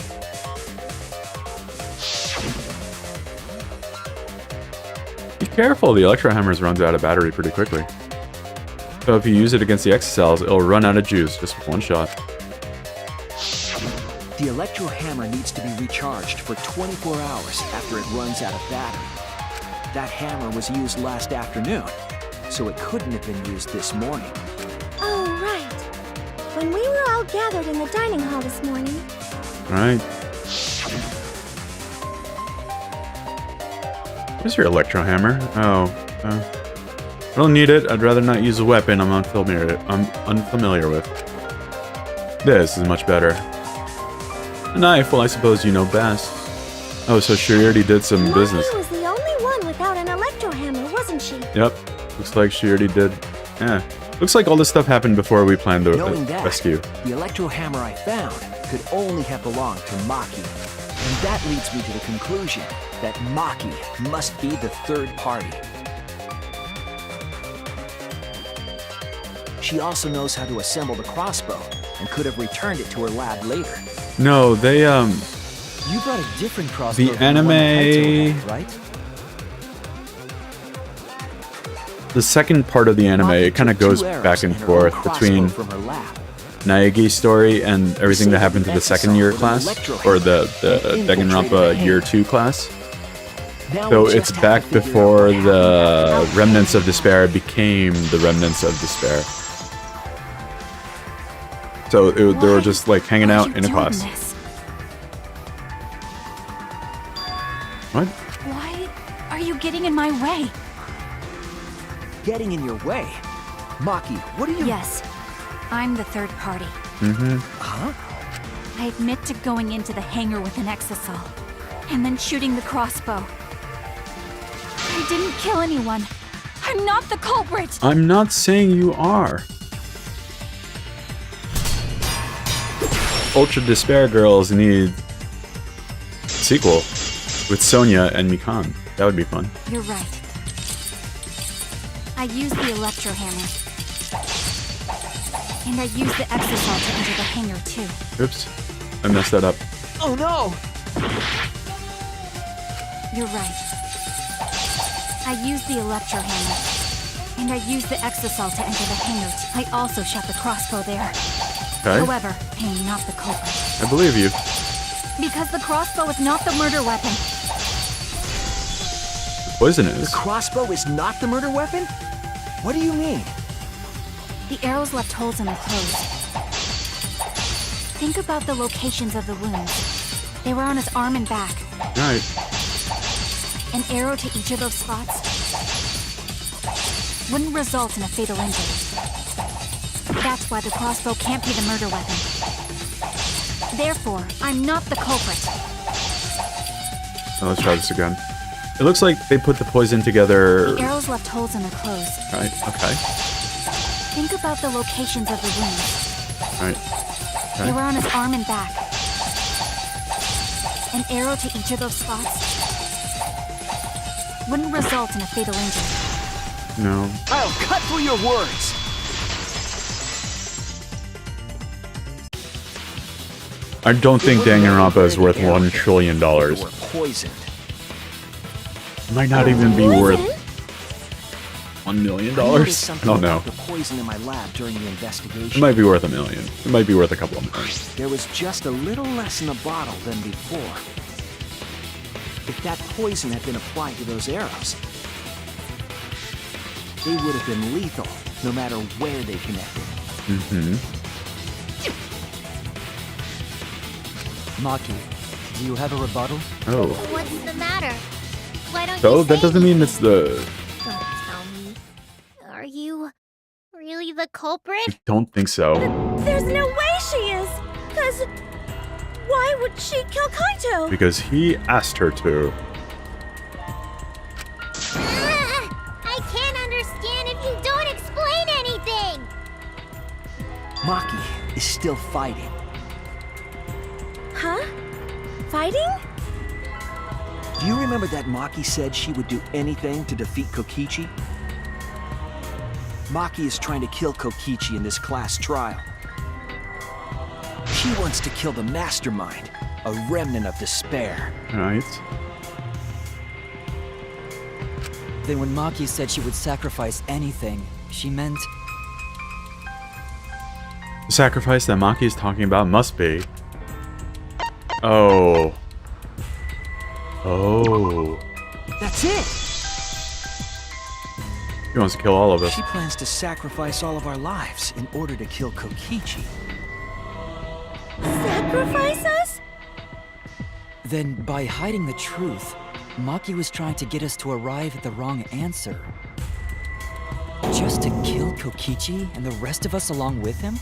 Be careful, the electro hammers runs out of battery pretty quickly. So if you use it against the exocells, it'll run out of juice just with one shot. The electro hammer needs to be recharged for 24 hours after it runs out of battery. That hammer was used last afternoon, so it couldn't have been used this morning. Oh, right. When we were all gathered in the dining hall this morning. Alright. Where's your electro hammer? Oh, I don't need it. I'd rather not use a weapon I'm unfamiliar with. This is much better. A knife, well, I suppose you know best. Oh, so she already did some business. Maki was the only one without an electro hammer, wasn't she? Yep. Looks like she already did. Yeah. Looks like all this stuff happened before we planned the Knowing that, rescue. the electro hammer I found could only have belonged to Maki. And that leads me to the conclusion that Maki must be the third party. She also knows how to assemble the crossbow and could have returned it to her lab later. No, they You brought a different crossbow. The than one Kaito anime- had, right? the second part of the anime, Maki it kind of took goes 2 arrows back and her own forth crossbow between from her lab. Naegi's story and everything that happened to the second year class, or the Danganronpa year 2 class. Now So we it's just have back to figure before out what the happened. Remnants of Despair became the Remnants of Despair. So they were just like hanging Why are out you in a doing class. this? What? Why are you getting in my way? Getting in your way. Maki, what are you... Yes, I'm the third party. Huh? I admit to going into the hangar with an exisal, and then shooting the crossbow. I didn't kill anyone. I'm not the culprit! I'm not saying you are. Ultra Despair Girls need sequel with Sonia and Mikan. That would be fun. You're right. I used the electro hammer. And I used the exisal to enter the hangar too. Oops, I messed that up. Oh no! You're right. I used the electro hammer. And I used the exisal to enter the hangar. I also shot the crossbow there. Okay, However, I am not the culprit. I believe you. Because the crossbow is not the murder weapon. Poison The is. crossbow is not the murder weapon? What do you mean? The arrows left holes in their clothes. Think about the locations of the wounds. They were on his arm and back. Right. An arrow to each of those spots wouldn't result in a fatal injury. That's why the crossbow can't be the murder weapon. Therefore, I'm not the culprit. Now let's try this again. It looks like they put the poison together. The arrows left holes in their clothes. Right, okay. Think about the locations of the wounds. Right. They were on his arm and back. An arrow to each of those spots wouldn't result in a fatal injury. No. I'll cut through your words! I don't think It wouldn't Danganronpa matter is worth if the arrows $1 trillion. were It poisoned. might not even be worth Poison? $1 million. I noticed I something don't know. about the poison in my lab during the investigation. It might be worth $1 million. It might be worth a couple of million. There was just a little less in the bottle than before. If that poison had been applied to those arrows, they would have been lethal, no matter where they connected. Maki, do you have a rebuttal? Oh. What's the matter? Why don't So you that say doesn't mean anything? it's the... Don't tell me. Are you really the culprit? I don't think so. There's no way she is! Cause why would she kill Kaito? Because he asked her to. I can't understand if you don't explain anything! Maki is still fighting. Huh? Fighting? Do you remember that Maki said she would do anything to defeat Kokichi? Maki is trying to kill Kokichi in this class trial. She wants to kill the mastermind, a remnant of despair. Right. Then when Maki said she would sacrifice anything, she meant... The sacrifice that Maki is talking about must be... Oh. Oh. That's it! He wants to kill all of us. She plans to sacrifice all of our lives in order to kill Kokichi. Sacrifice us? Then by hiding the truth, Maki was trying to get us to arrive at the wrong answer. Just to kill Kokichi and the rest of us along with him?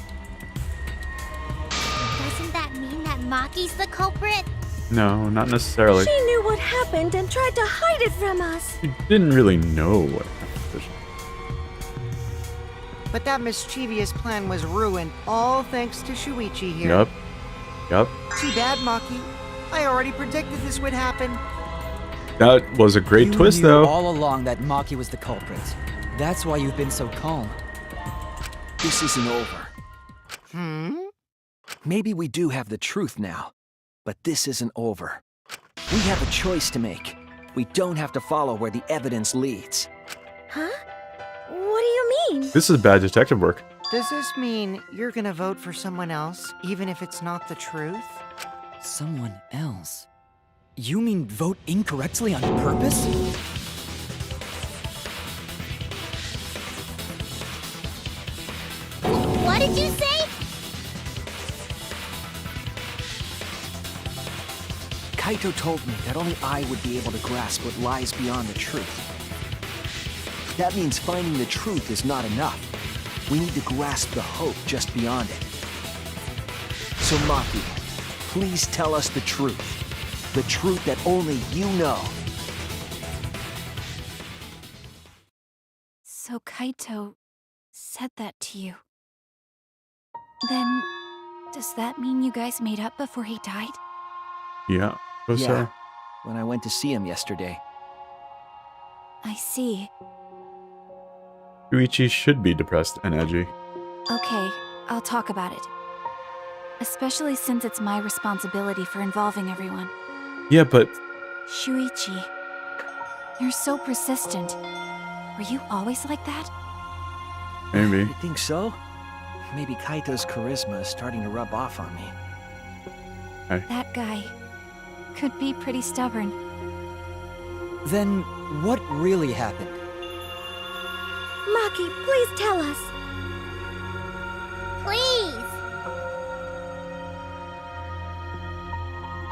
Doesn't that mean that Maki's the culprit? No, not necessarily. She knew what happened and tried to hide it from us. She didn't really know what happened. But that mischievous plan was ruined, all thanks to Shuichi here. Yup. Yup. Too bad, Maki. I already predicted this would happen. That was a great You twist, knew though. all along that Maki was the culprit. That's why you've been so calm. This isn't over. Hmm? Maybe we do have the truth now, but this isn't over. We have a choice to make. We don't have to follow where the evidence leads. Huh? What do you mean? This is bad detective work. Does this mean you're gonna vote for someone else, even if it's not the truth? Someone else? You mean vote incorrectly on purpose? What did you say? Kaito told me that only I would be able to grasp what lies beyond the truth. That means finding the truth is not enough. We need to grasp the hope just beyond it. So Maki, please tell us the truth. The truth that only you know. So Kaito said that to you. Then, does that mean you guys made up before he died? Yeah. Suppose Yeah, so. when I went to see him yesterday. I see. Shuichi should be depressed and edgy. Okay, I'll talk about it. Especially since it's my responsibility for involving everyone. Yeah, but Shuichi, you're so persistent. Were you always like that? maybe. You think so? Maybe Kaito's charisma is starting to rub off on me. That guy could be pretty stubborn. Then what really happened? Maki, please tell us. Please.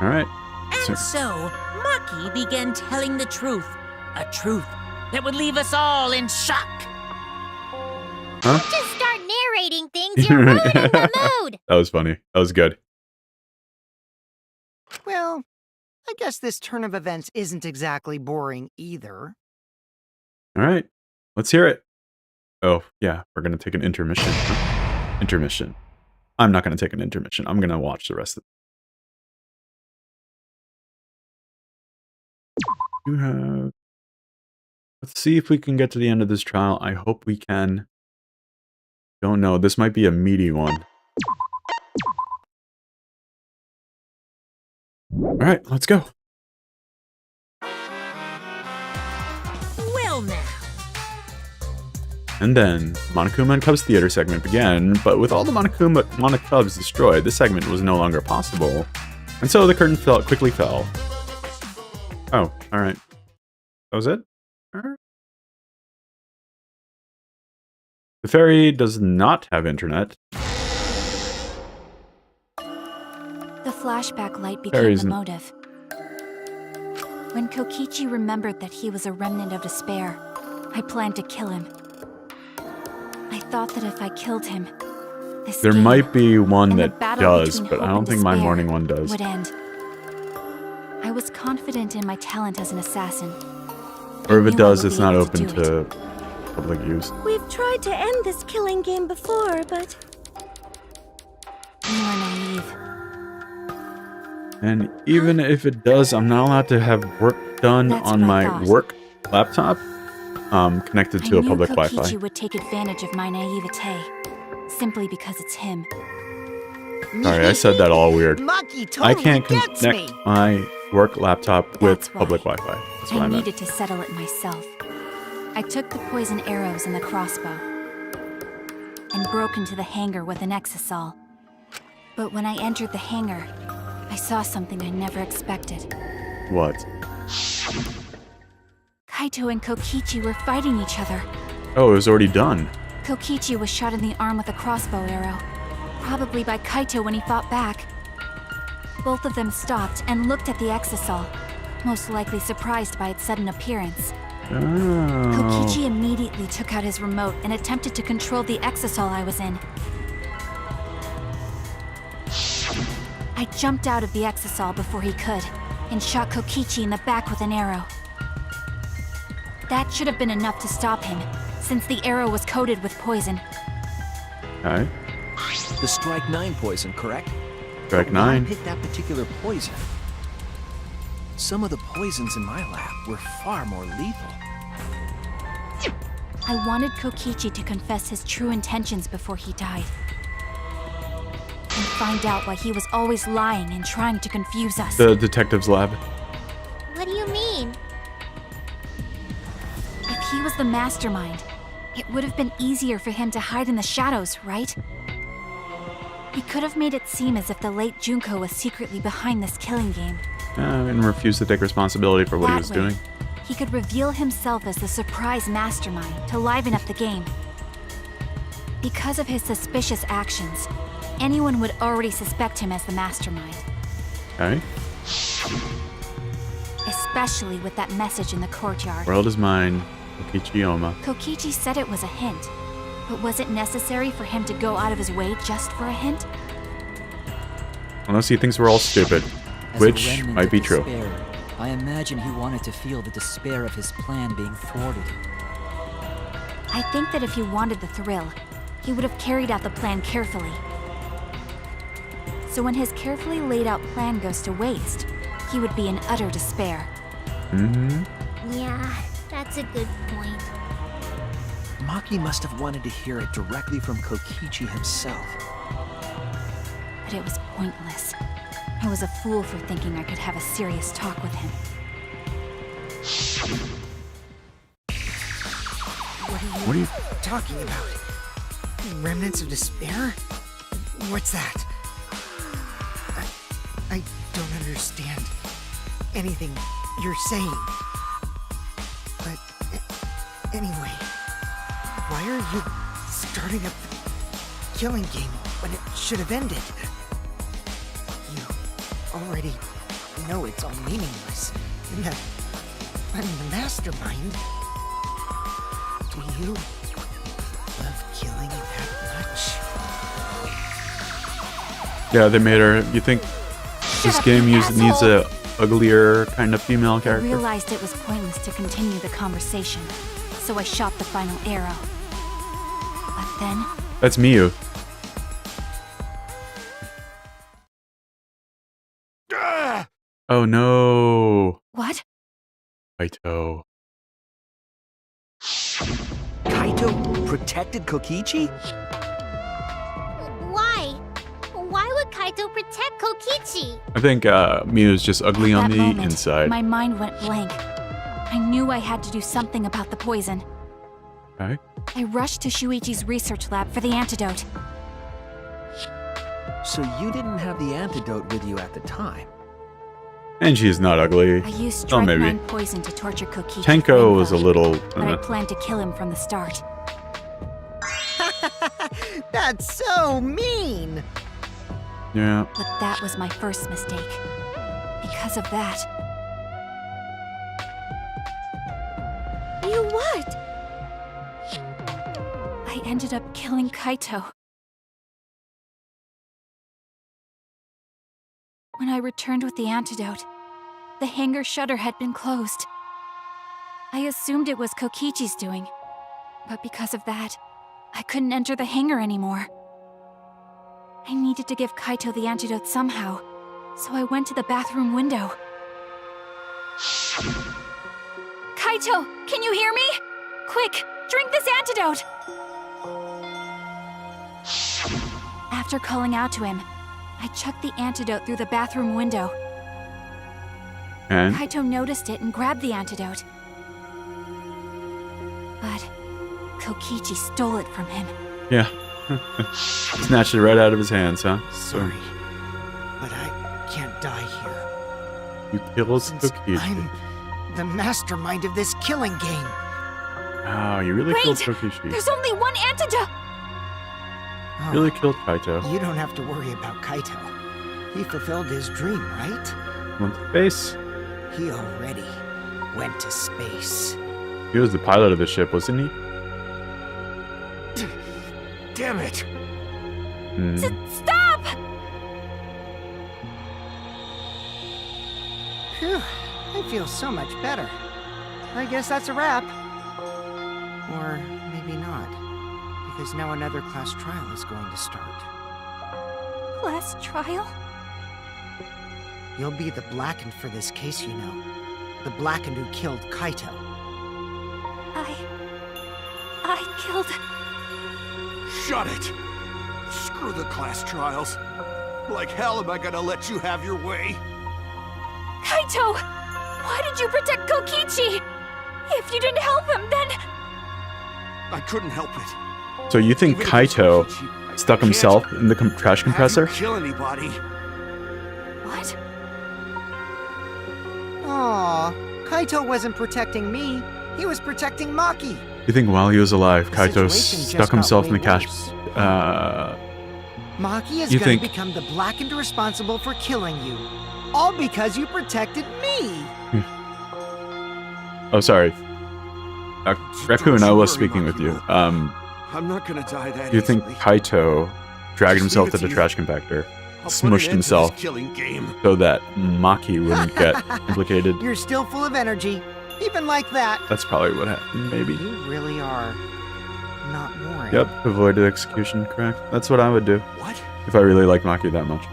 All right. And so, Maki began telling the truth. A truth that would leave us all in shock. Huh? Just start narrating things. You're ruining the mood. That was funny. That was good. Well, I guess this turn of events isn't exactly boring either. All right. Let's hear it. Oh, yeah. We're going to take an intermission. Huh? Intermission. I'm not going to take an intermission. I'm going to watch the rest of it. You have... Let's see if we can get to the end of this trial. I hope we can. Don't know. This might be a meaty one. All right, let's go. Well now, And then, Monokuma and Cubs Theater segment began, but with all the Monokuma Cubs destroyed, this segment was no longer possible. And so the curtain quickly fell. Oh, alright. That was it? Alright. The fairy does not have internet. The flashback light became Fairies the n- motive. When Kokichi remembered that he was a remnant of despair, I planned to kill him. I thought that if I killed him, this There game might be one and the that battle does, between but I hope don't and think my despair morning one does. would end. I was confident in my talent as an assassin. Or if I it knew I does, would it's be not able to open do to public use. We've tried to end this killing game before, but You are naive. And even if it does, I'm not allowed to have work done That's on what I my thought. work laptop connected to I a knew public Kokichi Wi-Fi. would take advantage of my naivete, simply because it's him. Sorry, I said that all weird. Maki totally I can't gets connect me. my work laptop with That's why. public Wi-Fi. That's what I I meant. needed to settle it myself. I took the poison arrows and the crossbow and broke into the hangar with an exisal. But when I entered the hangar, I saw something I never expected. What? Kaito and Kokichi were fighting each other. Oh, it was already done. Kokichi was shot in the arm with a crossbow arrow, probably by Kaito when he fought back. Both of them stopped and looked at the exisal, most likely surprised by its sudden appearance. Oh. Kokichi immediately took out his remote and attempted to control the exisal I was in. I jumped out of the exisal before he could, and shot Kokichi in the back with an arrow. That should have been enough to stop him, since the arrow was coated with poison. Okay. The Strike 9 poison, correct? Strike But why 9. pick that particular poison? Some of the poisons in my lab were far more lethal. I wanted Kokichi to confess his true intentions before he died. And find out why he was always lying and trying to confuse us. The detective's lab. What do you mean? If he was the mastermind, it would have been easier for him to hide in the shadows, right? He could have made it seem as if the late Junko was secretly behind this killing game. And refused to take responsibility for what he was That way, doing. he could reveal himself as the surprise mastermind to liven up the game. Because of his suspicious actions, anyone would already suspect him as the mastermind. Okay. Especially with that message in the courtyard. World is mine. Kokichiyama. Kokichi said it was a hint, but was it necessary for him to go out of his way just for a hint? Unless he thinks we're all stupid. As a Which remnant might of be true. despair, I imagine he wanted to feel the despair of his plan being thwarted. I think that if he wanted the thrill, he would have carried out the plan carefully. So when his carefully laid out plan goes to waste, he would be in utter despair. Mm-hmm. Yeah, that's a good point. Maki must have wanted to hear it directly from Kokichi himself. But it was pointless. I was a fool for thinking I could have a serious talk with him. What are you... Talking about? Remnants of despair? What's that? I don't understand anything you're saying. But anyway, why are you starting up the killing game when it should have ended? You already know it's all meaningless, and that I'm the mastermind. Do you love killing that much? Yeah, they made her... You think this up, game you needs a uglier kind of female I character? realized it was pointless to continue the conversation, so I shot the final arrow. But then, That's Miyu. Oh no. what? Kaito. Kaito protected Kokichi? Why? Why would Kaito protect Kokichi? I think Miyu's just ugly At on that the moment, inside. my mind went blank. I knew I had to do something about the poison. Okay. I rushed to Shuichi's research lab for the antidote. So you didn't have the antidote with you at the time. And she's not ugly. I used Oh, strike maybe. 9 poison to torture Kokichi. Tenko with was a info, little... But I planned to kill him from the start. That's so mean! yeah. But that was my first mistake. Because of that, You what? I ended up killing Kaito. When I returned with the antidote, the hangar shutter had been closed. I assumed it was Kokichi's doing, but because of that, I couldn't enter the hangar anymore. I needed to give Kaito the antidote somehow, so I went to the bathroom window. Kaito, can you hear me? Quick, drink this antidote! After calling out to him, I chucked the antidote through the bathroom window. And? Kaito noticed it and grabbed the antidote. But Kokichi stole it from him. Yeah. Snatched it right out of his hands, huh? Sorry, but I can't die here. You killed Since Kokichi. I'm the mastermind of this killing game. Wow, you really killed Kokichi. There's only one antidote! Oh, Really killed Kaito. you don't have to worry about Kaito. He fulfilled his dream, right? Went to space. He already went to space. He was the pilot of the ship, wasn't he? Damn it! Hmm. Stop! Phew, I feel so much better. I guess that's a wrap. Or maybe not, because now another class trial is going to start. Class trial? You'll be the Blackened for this case, you know. The Blackened who killed Kaito. I killed... Shut it! Screw the class trials. Like hell am I gonna let you have your way? Kaito! Why did you protect Kokichi? If you didn't help him, then... I couldn't help it. So you think Even if it's Kaito Kokichi, I stuck can't himself in the trash have compressor? you kill anybody. What? Aw, Kaito wasn't protecting me. He was protecting Maki. You think while he was alive, The Kaito situation just stuck got himself in way the cash... worse. Uh... Maki is You gonna think- become the Blackened responsible for killing you. All because you protected me. Oh, sorry. Raccoon, Don't I you was worry, speaking with you. Makimo. I'm not gonna die that You think easily. Kaito dragged Just himself leave to it the to trash compactor, I'll put an smushed end to this himself killing game. so that Maki wouldn't get implicated? You're still full of energy, even like that. That's probably what happened, maybe. You really are not boring. Yep, avoided execution, correct. That's what I would do What? if I really like Maki that much.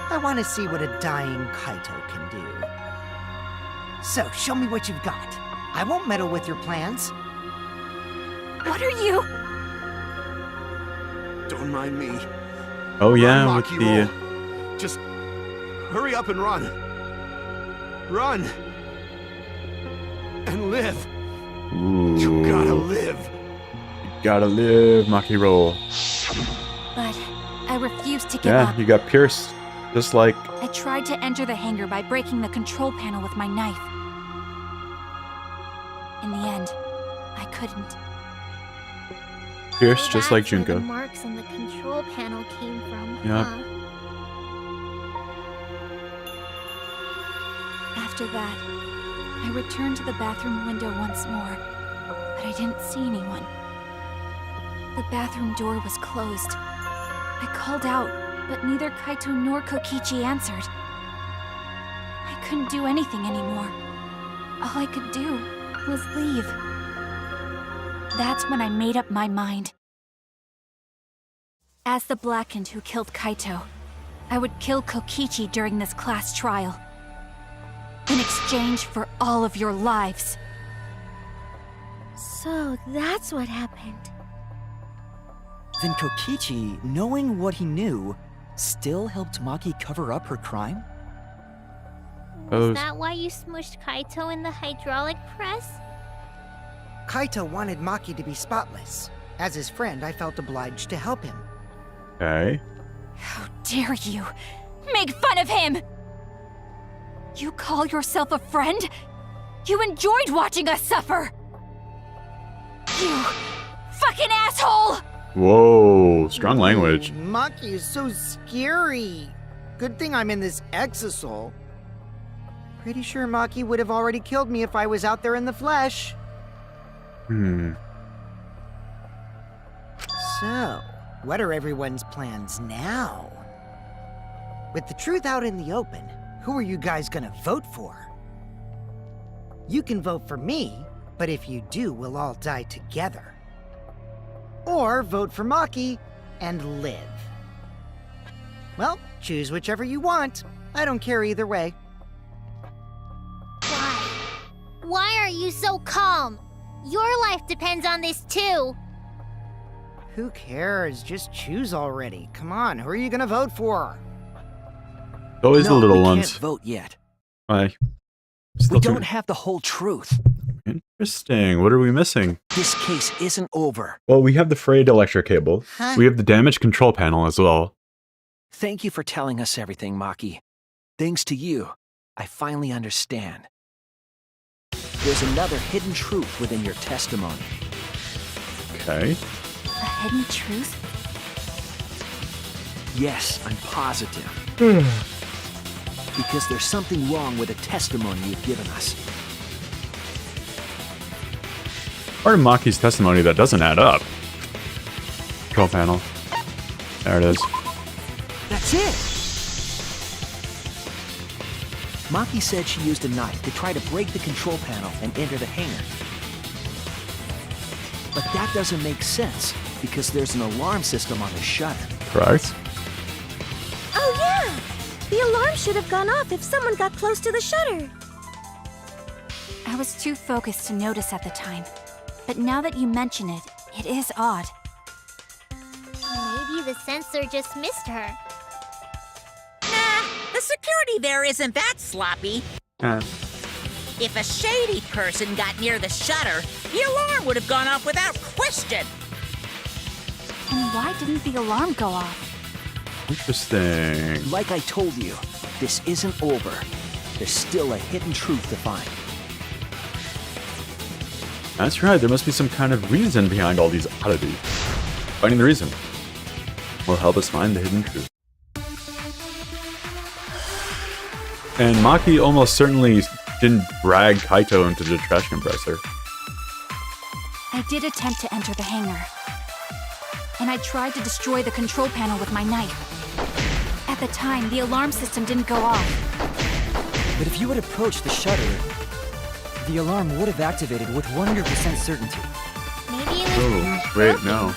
I want to see what a dying Kaito can do. So, show me what you've got. I won't meddle with your plans. What are you? Don't mind me. Oh yeah, Run, with Maki, the... roll. Just hurry up and run. Run. And live. Ooh. You gotta live. You gotta live, Maki roll. But I refused to give Yeah, up. you got pierced. Just like... I tried to enter the hangar by breaking the control panel with my knife. In the end, I couldn't. Pierced, just like That's where the Junko. marks on the control panel came from. Yep. Huh? After that, I returned to the bathroom window once more, but I didn't see anyone. The bathroom door was closed. I called out, but neither Kaito nor Kokichi answered. I couldn't do anything anymore. All I could do was leave. That's when I made up my mind. As the Blackened who killed Kaito, I would kill Kokichi during this class trial. In exchange for all of your lives. So that's what happened. Then Kokichi, knowing what he knew, still helped Maki cover up her crime? Oh. Was that why you smushed Kaito in the hydraulic press? Kaito wanted Maki to be spotless. As his friend, I felt obliged to help him. Okay. How dare you make fun of him! You call yourself a friend? You enjoyed watching us suffer! You fucking asshole! Whoa, strong language. Ooh, Maki is so scary. Good thing I'm in this exosol. Pretty sure Maki would have already killed me if I was out there in the flesh. So, what are everyone's plans now? With the truth out in the open, who are you guys gonna vote for? You can vote for me, but if you do, we'll all die together. Or vote for Maki and live. Well, choose whichever you want. I don't care either way. Why? Why are you so calm? Your life depends on this too. Who cares? Just choose already. Come on, who are you gonna vote for? Always no, the little we ones. can't vote yet. Why? We Still too don't have the whole truth. interesting. What are we missing? This case isn't over. Well, we have the frayed electric cable. Huh? We have the damaged control panel as well. Thank you for telling us everything, Maki. Thanks to you, I finally understand. There's another hidden truth within your testimony. Okay. A hidden truth? Yes, I'm positive. Because there's something wrong with the testimony you've given us. Part of Maki's testimony that doesn't add up. Control panel. There it is. That's it! Maki said she used a knife to try to break the control panel and enter the hangar. But that doesn't make sense, because there's an alarm system on the shutter. Correct. Oh, yeah! The alarm should have gone off if someone got close to the shutter. I was too focused to notice at the time. But now that you mention it, it is odd. Maybe the sensor just missed her. Nah, the security there isn't that sloppy. If a shady person got near the shutter, the alarm would have gone off without question. And why didn't the alarm go off? Interesting. Like I told you, this isn't over. There's still a hidden truth to find. That's right, there must be some kind of reason behind all these oddities. Finding the reason will help us find the hidden truth. And Maki almost certainly didn't drag Kaito into the trash compressor. I did attempt to enter the hangar. And I tried to destroy the control panel with my knife. At the time, the alarm system didn't go off. But if you had approached the shutter, the alarm would have activated with 100% certainty. Maybe it was Oh, wait, no.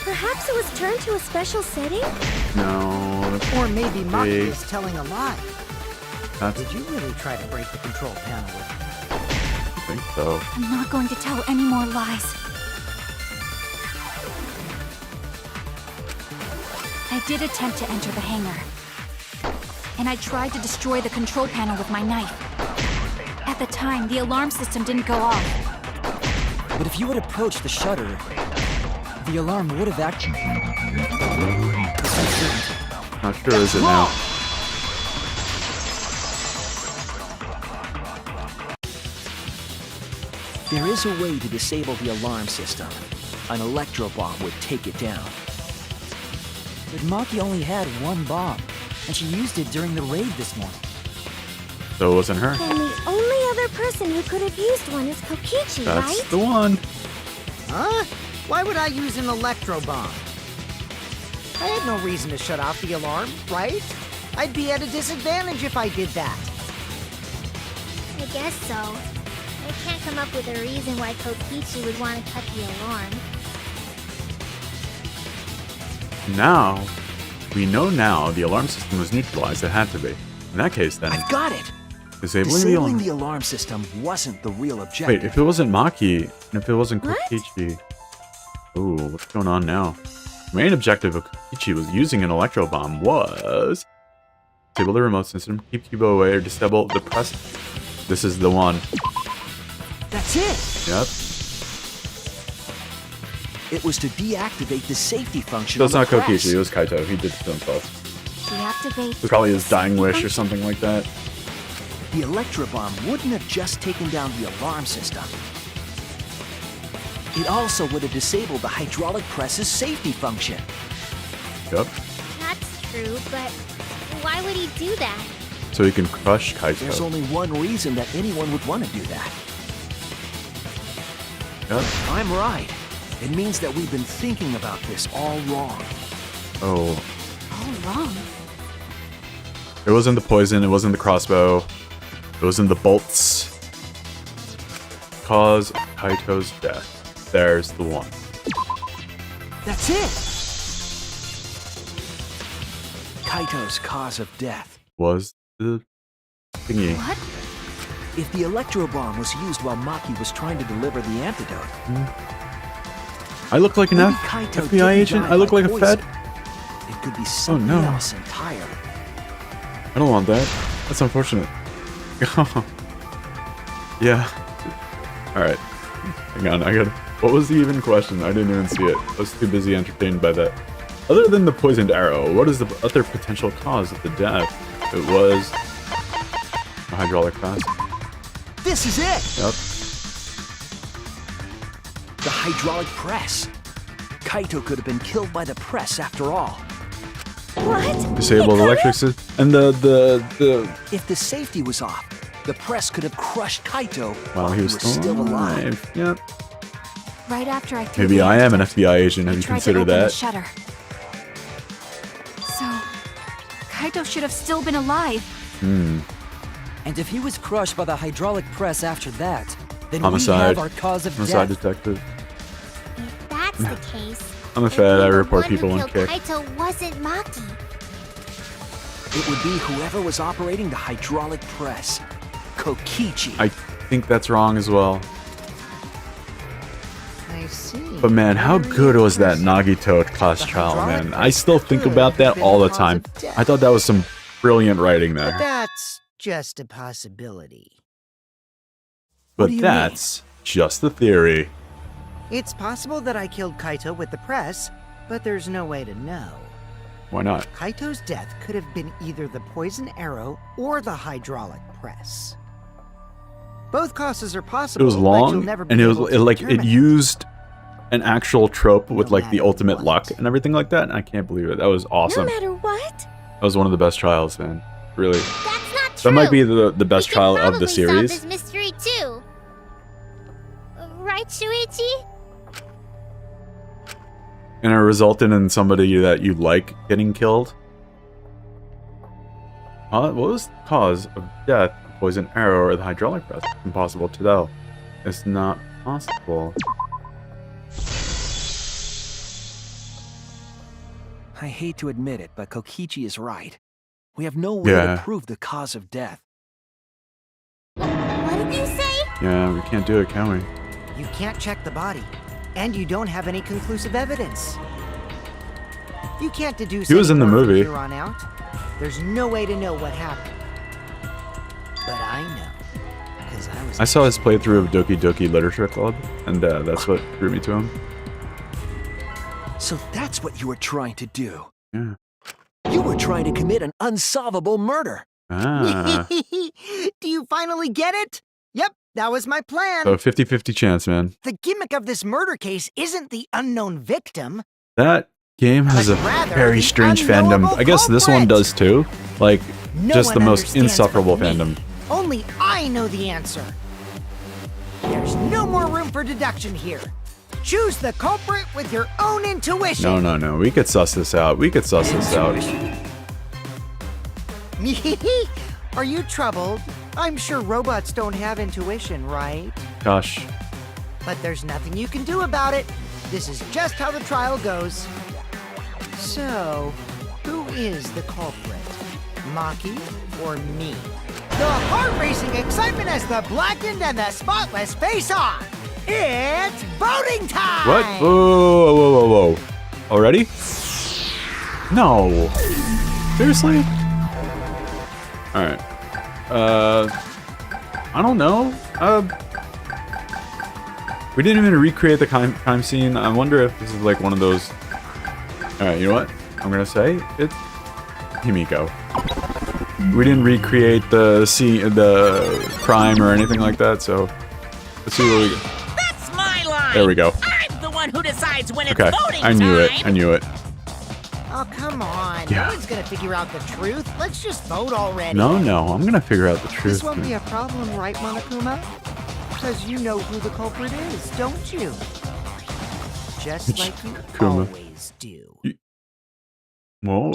Perhaps it was turned to a special setting? No. Or maybe Maki Big. is telling a lie. That's, Did you really try to break the control panel with it? I think so. I'm not going to tell any more lies. I did attempt to enter the hangar. And I tried to destroy the control panel with my knife. At the time, the alarm system didn't go off. But if you had approached the shutter, the alarm would have activated. Not sure, is it now? There is a way to disable the alarm system. An electro bomb would take it down. But Maki only had one bomb, and she used it during the raid this morning. So it wasn't her. Then the only other person who could have used one is Kokichi, That's right? the one. Huh? Why would I use an electro bomb? I had no reason to shut off the alarm, right? I'd be at a disadvantage if I did that. I guess so. I can't come up with a reason why Kokichi would want to cut the alarm. Now, we know now the alarm system was neutralized. It had to be. In that case, then, I've got it! disabling the Disabling alarm. the alarm system wasn't the real objective. Wait, if it wasn't Maki, and if it wasn't What? Kokichi... Ooh, what's going on now? The main objective of Kokichi was using an electro bomb was... disable the remote system, keep Kibo away, or disable the press... This is the one. That's it! Yep. It was to deactivate the safety function So of it's the not press. Kokichi, it was Kaito. He did it to himself. Deactivate. It was probably his dying the wish or function. something like that. The electro bomb wouldn't have just taken down the alarm system. It also would have disabled the hydraulic press's safety function. Yep. That's true, but why would he do that? So he can crush There's Kaito. only one reason that anyone would want to do that. Yep. I'm right. It means that we've been thinking about this all wrong. Oh. All wrong. It wasn't the poison, it wasn't the crossbow. It wasn't the bolts. Cause of Kaito's death. There's the one. That's it! Kaito's cause of death. Was the thingy. What? If the electro bomb was used while Maki was trying to deliver the antidote, I look like an maybe Kaito FBI didn't agent? die I look by like a poison. Fed? It could be something no. else entirely. I don't want that. That's unfortunate. Yeah. Alright. Hang on, I got. What was the even question? I didn't even see it. I was too busy entertained by that. Other than the poisoned arrow, what is the other potential cause of the death? It was a hydraulic press. This is it! Yep. The hydraulic press. Kaito could have been killed by the press after all. What? Disabled electric system. And the If the safety was off, the press could have crushed Kaito while he was still alive. Yep. Right after I threw Maybe the I am an antidote, FBI agent. Have I you tried to considered open the that? shutter. So, Kaito should have still been alive. Hmm. And if he was crushed by the hydraulic press after that, then Homicide. we have our cause of Homicide death. detective. If that's the case, I'm a then fed. I the report one people who and killed kick. Kaito wasn't Maki. It would be whoever was operating the hydraulic press. Kokichi. I think that's wrong as well. I see. But man, how Very good was that impressive. Nagito class trial, hydraulic man? I press still think could about have that been all the the cause time. of death. I thought that was some brilliant writing But there. that's just a possibility. What But do you that's just the theory. It's possible that I killed Kaito with the press, but there's no way to know. Why not? Kaito's death could have been either the poison arrow or the hydraulic press. Both causes are It possible. was but you'll long, never be and able to it determine used an actual trope with No like the matter ultimate what. luck and everything like that. And I can't believe it. That was No awesome. matter what. That was one of the best trials, man. Really. That's not true. That might be the best We can trial of probably the solve series. this mystery too. Right, Shuichi? And it resulted in somebody that you like getting killed. What was the cause of death? The poison arrow or the hydraulic press? Impossible to tell. It's not possible. I hate to admit it, but Kokichi is right. We have no way Yeah. to prove the cause of death. What did you say? Yeah, we can't do it, can we? You can't check the body, and you don't have any conclusive evidence. You can't deduce. He was any in the more from movie. Here on out. There's no way to know what happened. But I know, because I was. I saw his playthrough of Doki Doki Literature Club, and that's what drew me to him. So that's what you were trying to do. Yeah. You were trying to commit an unsolvable murder. Ah. Do you finally get it? Yep, that was my plan. So 50-50 chance, man. The gimmick of this murder case isn't the unknown victim. That game has a But rather very the strange fandom. unknowable I guess this one culprit. does too. Like, No just the one most understands insufferable but me. fandom. Only I know the answer. There's no more room for deduction here. Choose the culprit with your own intuition. No. We could suss this out. We could suss this out. Are you troubled? I'm sure robots don't have intuition, right? Gosh. But there's nothing you can do about it. This is just how the trial goes. So, who is the culprit? Maki or me? The heart-racing excitement as the blackened and the spotless face off. It's voting time! What? Whoa. Already? No. Seriously? Alright. I don't know. We didn't even recreate the crime scene. I wonder if this is like one of those... Alright, you know what? I'm gonna say it's Himiko. We didn't recreate the scene, the crime or anything like that, so let's see what we get. That's my line. There we go. I'm the one who decides when it's Okay, voting I knew it. time. I knew it. Oh, come on. Yeah. No one's gonna figure out the truth. Let's just vote already. No, I'm gonna figure out the This truth. won't be a problem, right, Monokuma? Because you know who the culprit is, don't you? Just like you Kuma. always do. Whoa.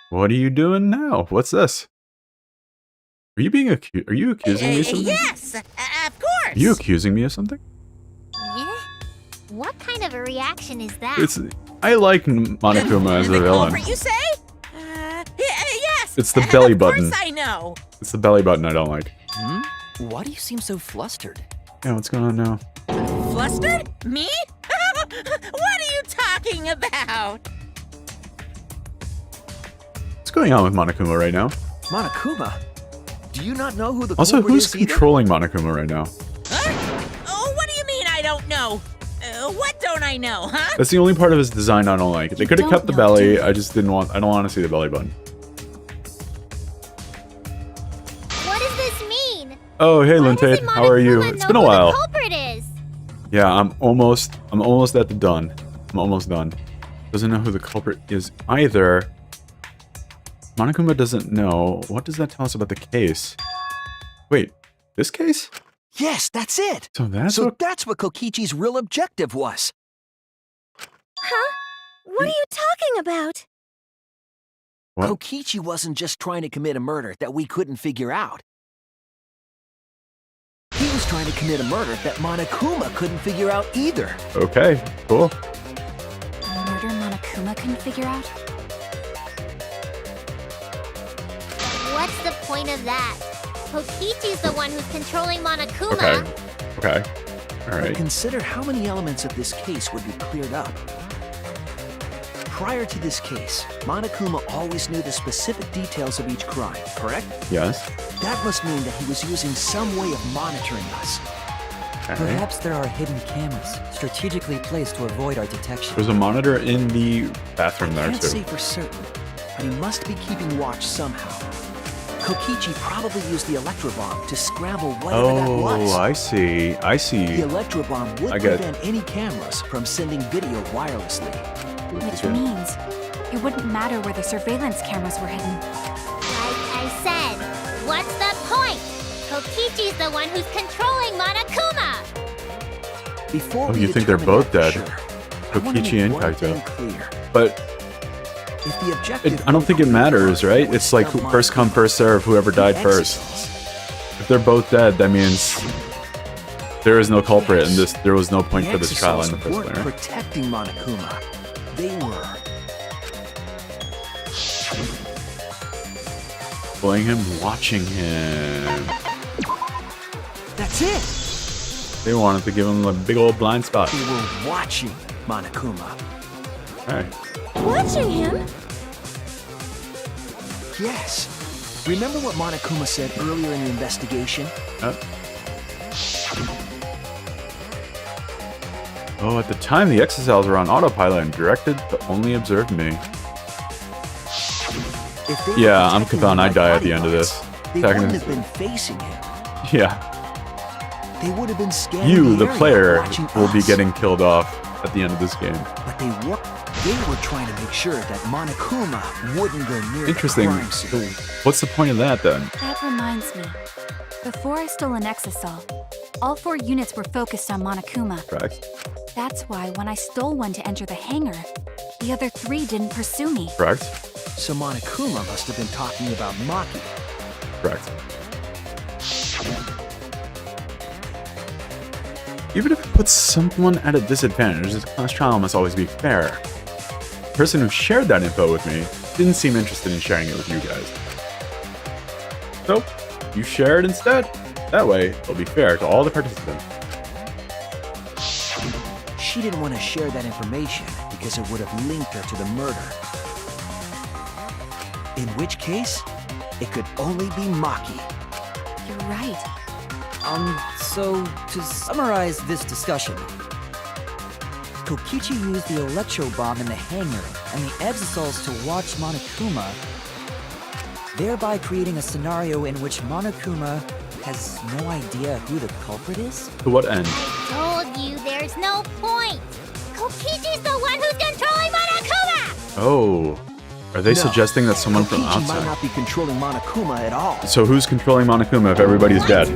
What are you doing now? What's this? Are you being accused? Are you accusing me of something? Yes, of course. Are you accusing me of something? Yeah? What kind of a reaction is that? It's. I like Monokuma as a The villain. culprit, you say? Yes. It's the belly Of button. course I know. It's the belly button I don't like. Why do you seem so flustered? Yeah, what's going on now? Flustered? Me? What are you talking about? What's going on with Monokuma right now? Monokuma? Do you not know who the Also, culprit who's is either? controlling Monokuma right now? Huh? Oh, what do you mean I don't know? What don't I know, huh? That's the only part of his design I don't like. They could have don't kept the know, do belly. you? I just didn't want. I don't want to see the belly button. What does this mean? Oh, hey, Why Linte. doesn't How are you? Monokuma It's know been a who while. The culprit is. Yeah, I'm almost at the done. I'm almost done. Doesn't know who the culprit is either. Monokuma doesn't know. What does that tell us about the case? Wait, this case? Yes, that's it. So that's So what. that's what Kokichi's real objective was. Huh? What are you talking about? What? Kokichi wasn't just trying to commit a murder that we couldn't figure out. He was trying to commit a murder that Monokuma couldn't figure out either. Okay, cool. A murder Monokuma couldn't figure out? What's the point of that? Kokichi's the one who's controlling Monokuma. Okay. Okay. All But right. consider how many elements of this case would be cleared up. Prior to this case, Monokuma always knew the specific details of each crime, correct? Yes. That must mean that he was using some way of monitoring us. Okay. Perhaps there are hidden cameras strategically placed to avoid our detection. There's a monitor in the bathroom I there can't too. say for certain, but he must be keeping watch somehow. Kokichi probably used the electro bomb to scramble whatever that was. Oh, I see. I The see. electro bomb would I get- prevent any cameras from sending video wirelessly. Which means it wouldn't matter where the surveillance cameras were hidden. Like I said, what's the point? Kokichi's the one who's controlling Monokuma. Before Oh, we you think they're determine both that dead? for sure, I wanna Kokichi make and one Kaito. thing clear. But If the objective I don't think it matters, right? It's like who, first come, first serve, whoever died first. If they're both dead, that means there is no culprit, and there was no point for this trial in the first weren't place. Right? protecting Monokuma. They were. Pulling him, watching him. That's it. They wanted to give him a big old blind spot. They were watching Monokuma. Alright. Watching him? Yes. Remember what Monokuma said earlier in the investigation? Oh, at the time, the exocells were on autopilot and directed to only observe me. If they were Yeah, I'm protecting Kathan. him I like die at the end of bodyguards, this. They Attacking wouldn't this- have been facing him. Yeah. They would have been scanning You, the area, player, watching will be us. getting killed off at the end of this game. But they were trying to make sure that Monokuma wouldn't go near Interesting. the crime scene. What's the point of that, then? That reminds me. Before I stole an exosol, all 4 units were focused on Monokuma. Correct. That's why when I stole one to enter the hangar, the other 3 didn't pursue me. Correct. So Monokuma must have been talking about Maki. Correct. Even if it puts someone at a disadvantage, this class trial must always be fair. The person who shared that info with me didn't seem interested in sharing it with you guys. So, you share it instead. That way, it'll be fair to all the participants. She didn't want to share that information because it would have linked her to the murder. In which case, it could only be Maki. You're right. So to summarize this discussion, Kokichi used the electro bomb in the hangar and the exosols to watch Monokuma, thereby creating a scenario in which Monokuma has no idea who the culprit is? To what end? I told you there's no point. Kokichi's the one who's controlling Monokuma. Oh. Are they No, suggesting that someone from Kokichi might outside? not be controlling Monokuma at all. So who's controlling Monokuma if everybody's dead?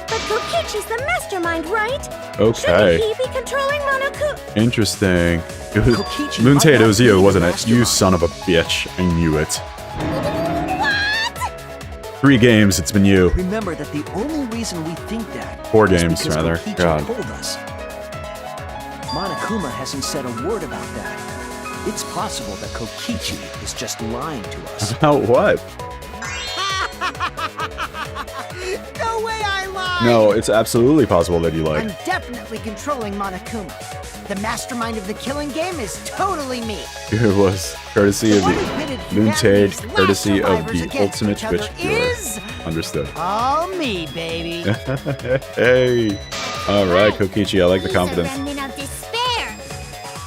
But Kokichi's the mastermind, right? Okay. Shouldn't he be controlling Monokuma? Interesting. It was Kokichi Moonshade, might it was not you, be wasn't the it? You mastermind. son of a bitch. I knew it. What? 3 games, it's been you. Remember that the only reason we think that 4 is games, because rather. Kokichi God. told us. Monokuma hasn't said a word about that. It's possible that Kokichi is just lying to us. About what? No way I lied! No, it's absolutely possible that you I'm lied. definitely controlling Monokuma. The mastermind of the killing game is totally me. It was courtesy of What the admitted Moonshade, humanity's last courtesy of survivors the against ultimate each other bitch killer. is Understood. all me, baby. Hey. Alright, Kokichi, I like the He's confidence. a remnant of despair.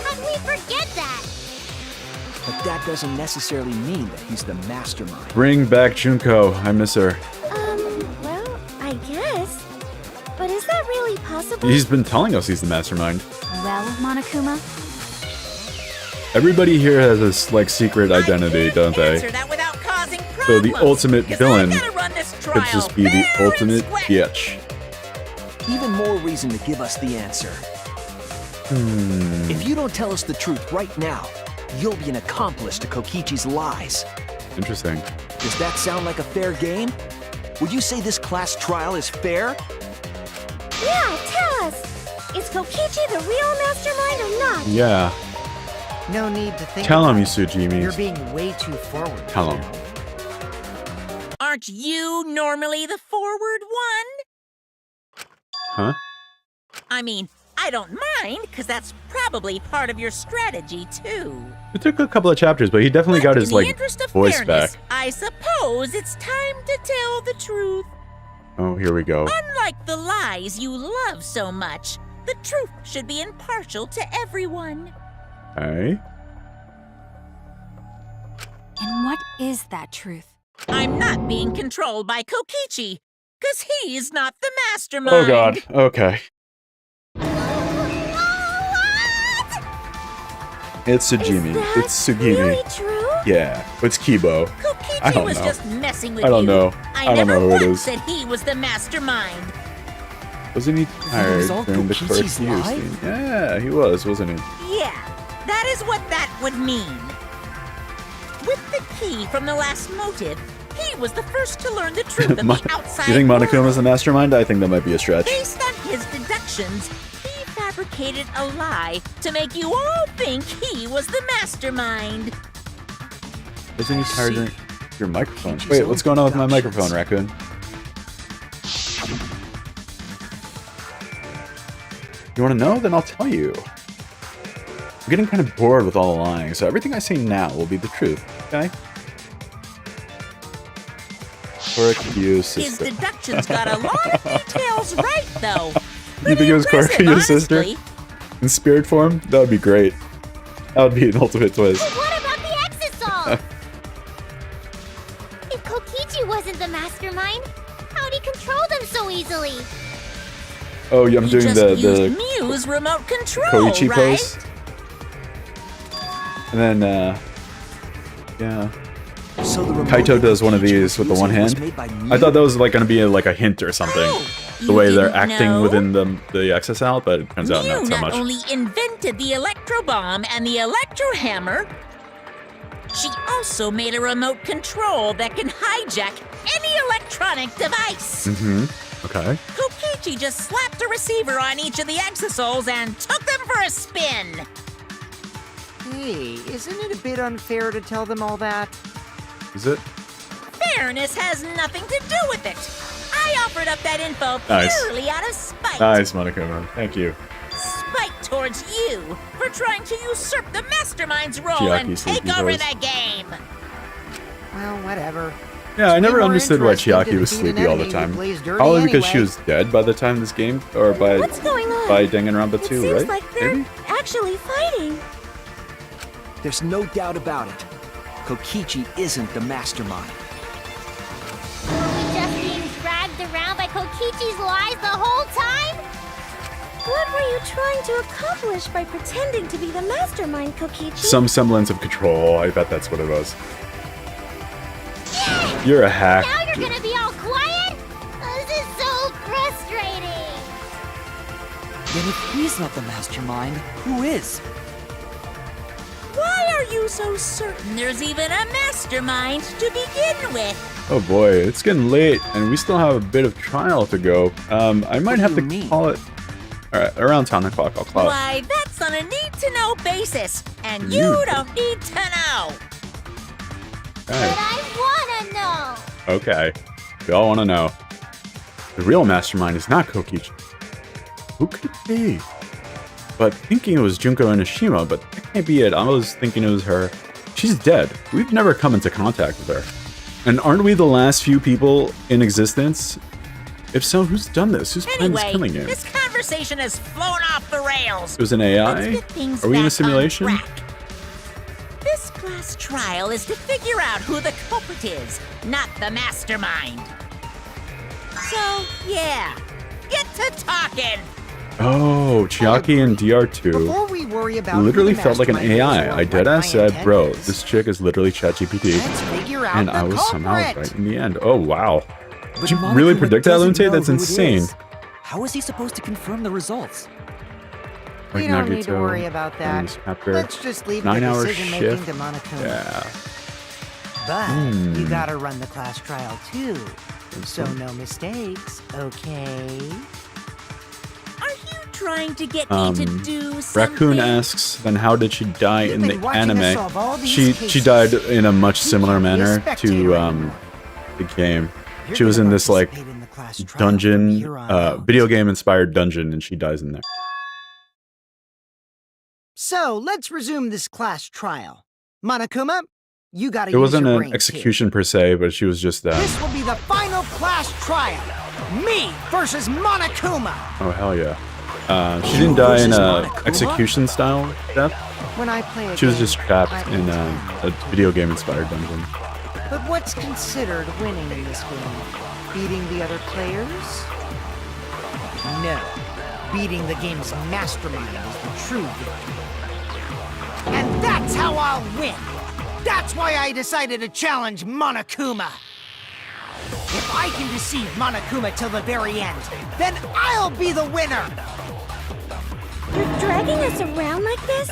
How'd we forget that? But that doesn't necessarily mean that he's the mastermind. Bring back Junko. I miss her. Well, I guess. But is that really possible? He's been telling us he's the mastermind. Well, Monokuma, Everybody here has this, like, secret identity, don't they? Answer that without causing So the problems, ultimate 'cause villain I gotta run this could trial just be the very ultimate squick. bitch. Even more reason to give us the answer. If you don't tell us the truth right now, you'll be an accomplice to Kokichi's lies. Interesting. Does that sound like a fair game? Would you say this class trial is fair? Yeah, tell us! Is Kokichi the real mastermind or not? Yeah. No need to think Tell him, about it. Yusujimi. You're being way too forward. Tell him. Aren't you normally the forward one? Huh? I mean, I don't mind, because that's probably part of your strategy, too. It took a couple of chapters, but he definitely got his, in the like, interest of voice fairness, back. I suppose it's time to tell the truth. Oh, here we go. Unlike the lies you love so much, the truth should be impartial to everyone. Okay. And what is that truth? I'm not being controlled by Kokichi, because he's not the mastermind. Oh god. Okay. It's Sujimi. Is that It's Sugimi. really true? Yeah. It's Kibo. I Kokichi don't was know. just messing with I don't you. know. I I don't never know who it once is. said he was the mastermind. Wasn't he tired was all during the Kokichi's curfew lie? scene? Yeah, he was, wasn't he? Yeah, that is what that would mean. With the key from the last motive, he was the first to learn the truth of the outside You think world. Monokuma's the mastermind? I think that might be a stretch. Based on his deductions, he fabricated a lie to make you all think he was the mastermind. Wasn't he tired during your microphone? Kokichi's Wait, own what's going on with my deductions. microphone, Raccoon? You want to know? Then I'll tell you. I'm getting kind of bored with all the lying, so everything I say now will be the truth, okay? Korakyu's His sister. deductions got a lot of details right, though. You think it was Pretty impressive, Korakyu's sister? honestly. In spirit form? That would be great. That would be an ultimate twist. But what about the Exisol? If Kokichi wasn't the mastermind, how'd he control them so easily? Oh, yeah, I'm He doing just the used Mew's remote control, Koichi right? pose. And then, yeah. So the remote Kaito does one of Kokichi these was with the one using was hand. made by I thought that Mew? was like going to be like a hint or something. Oh, The you way they're didn't acting know? within the XSL, but it turns out Mew not so not much. only invented the electro bomb and the electro hammer, she also made a remote control that can hijack any electronic device. Mm-hmm. Okay. Kokichi just slapped a receiver on each of the exosols and took them for a spin. Hey, isn't it a bit unfair to tell them all that? Is it? Fairness has nothing to do with it. I offered up that info Nice. purely out of spite. Nice, Monokuma. Thank you. Spite towards you for trying to usurp the mastermind's role Chiaki and sleepy take over voice. the game. Well, whatever. Yeah, I It's never way more understood why interesting to Chiaki was defeat an sleepy all the enemy who time. plays dirty Probably because she anyway. was dead by the time of this game, or by What's going on? Danganronpa It 2, seems right? like they're Maybe? actually fighting. There's no doubt about it. Kokichi isn't the mastermind. Were we just being dragged around by Kokichi's lies the whole time? What were you trying to accomplish by pretending to be the mastermind, Kokichi? Some semblance of control. I bet that's what it was. You're a hack. Now you're gonna be all quiet? This is so frustrating. Then if he's not the mastermind, who is? Why are you so certain there's even a mastermind to begin with? Oh boy, it's getting late, and we still have a bit of trial to go. I might What have do to you mean? call it. All right, around 10 o'clock. I'll call it. Why, that's on a need-to-know basis, and Need you to. don't need to know. But Okay. I wanna know. Okay. We all want to know. The real mastermind is not Kokichi. Who could it be? But thinking it was Junko Enoshima, but that can't be it. I was thinking it was her. She's dead. We've never come into contact with her. And aren't we the last few people in existence? If so, who's done this? Who's planned this Anyway, killing game? this conversation has flown off the rails. It was an Let's AI? get things Are we in a back on simulation? track. This class trial is to figure out who the culprit is, not the mastermind. So, yeah, get to talking. Oh, Chiaki and DR2 Before we worry about literally who the felt like an mastermind is AI. or I what deadass my said, intent bro, is, this chick is literally ChatGPT. let's figure out And the I was somehow culprit. right in the end. Oh, wow. But Did you Monokuma really predict that, doesn't Lunte? know That's who it insane. is. How is he supposed to confirm the results? Like You don't need to Nagito worry about that. and Chapter. Let's just leave the 9-hour decision-making shift. to Monokuma. Yeah. But you gotta run the class trial too. So no mistakes, okay? Are you trying to get me to do something? Raccoon asks, then how did she die You've in the been watching us anime? solve all these She cases. died in a much similar can't be a manner spectator to anymore. the game. You're She was gonna in this like participate in the class trial from dungeon, here on out. video game inspired dungeon, and she dies in there. So let's resume this class trial. Monokuma, you gotta It use wasn't your an brain, execution per se, but she was just This will be the final class trial. Me versus Monokuma. oh hell yeah. She didn't die in versus a Monokuma? execution style death. When I play a She was game, just trapped I in intend. a video game inspired dungeon. But what's considered winning in this game? Beating the other players? No. Beating the game's mastermind is the true victory. And that's how I'll win! That's why I decided to challenge Monokuma! If I can deceive Monokuma till the very end, then I'll be the winner! You're dragging us around like this?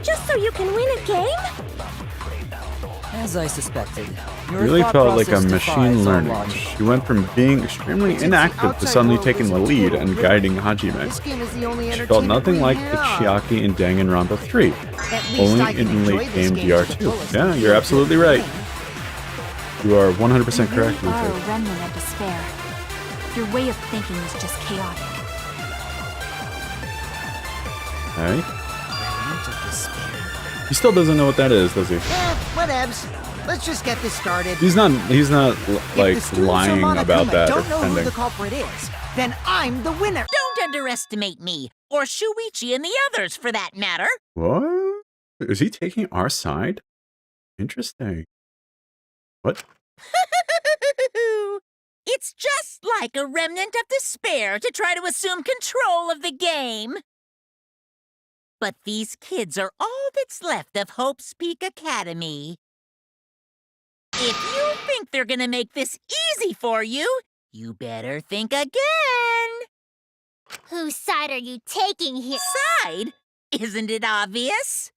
Just so you can win a game? As I suspected, It your really thought felt like a process machine defies all learning. logic. She went from being extremely inactive to suddenly taking the lead and guiding Hajime. This game is the only She entertainment felt nothing we like the have. Chiaki in Danganronpa 3, At least I only can in enjoy late this game game to the DR2. fullest Yeah, and you're feel absolutely good right. playing. You are 100% You really correct, are a Luther. remnant of despair. Your way of thinking is just chaotic. Alright. Remnant of despair. He still doesn't know what that is, does he? Whatevs. Let's just get this started. He's not If like the students of lying Monokuma about that or don't know who pretending. the culprit is, then I'm the winner. Don't underestimate me, or Shuichi and the others, for that matter. What? Is he taking our side? Interesting. What? It's just like a remnant of despair to try to assume control of the game. But these kids are all that's left of Hope's Peak Academy. If you think they're gonna make this easy for you, you better think again. Whose side are you taking here? Side? Isn't it obvious?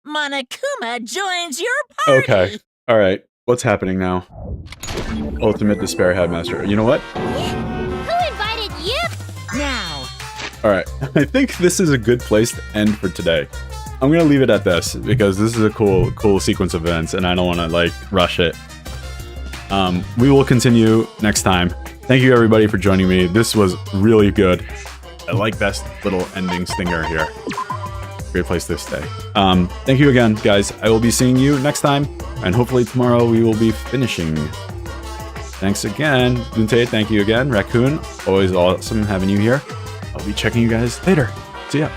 Monokuma joins your party. Okay. Alright. What's happening now? Ultimate Despair Headmaster. You know what? Who invited you? Now, Alright. I think this is a good place to end for today. I'm gonna leave it at this because this is a cool sequence of events and I don't wanna like rush it. We will continue next time. Thank you everybody for joining me. This was really good. I like this little ending stinger here. Great place to stay. Thank you again, guys. I will be seeing you next time, and hopefully tomorrow we will be finishing. Thanks again, Bunte. Thank you again, Raccoon. Always awesome having you here. I'll be checking you guys later. See ya.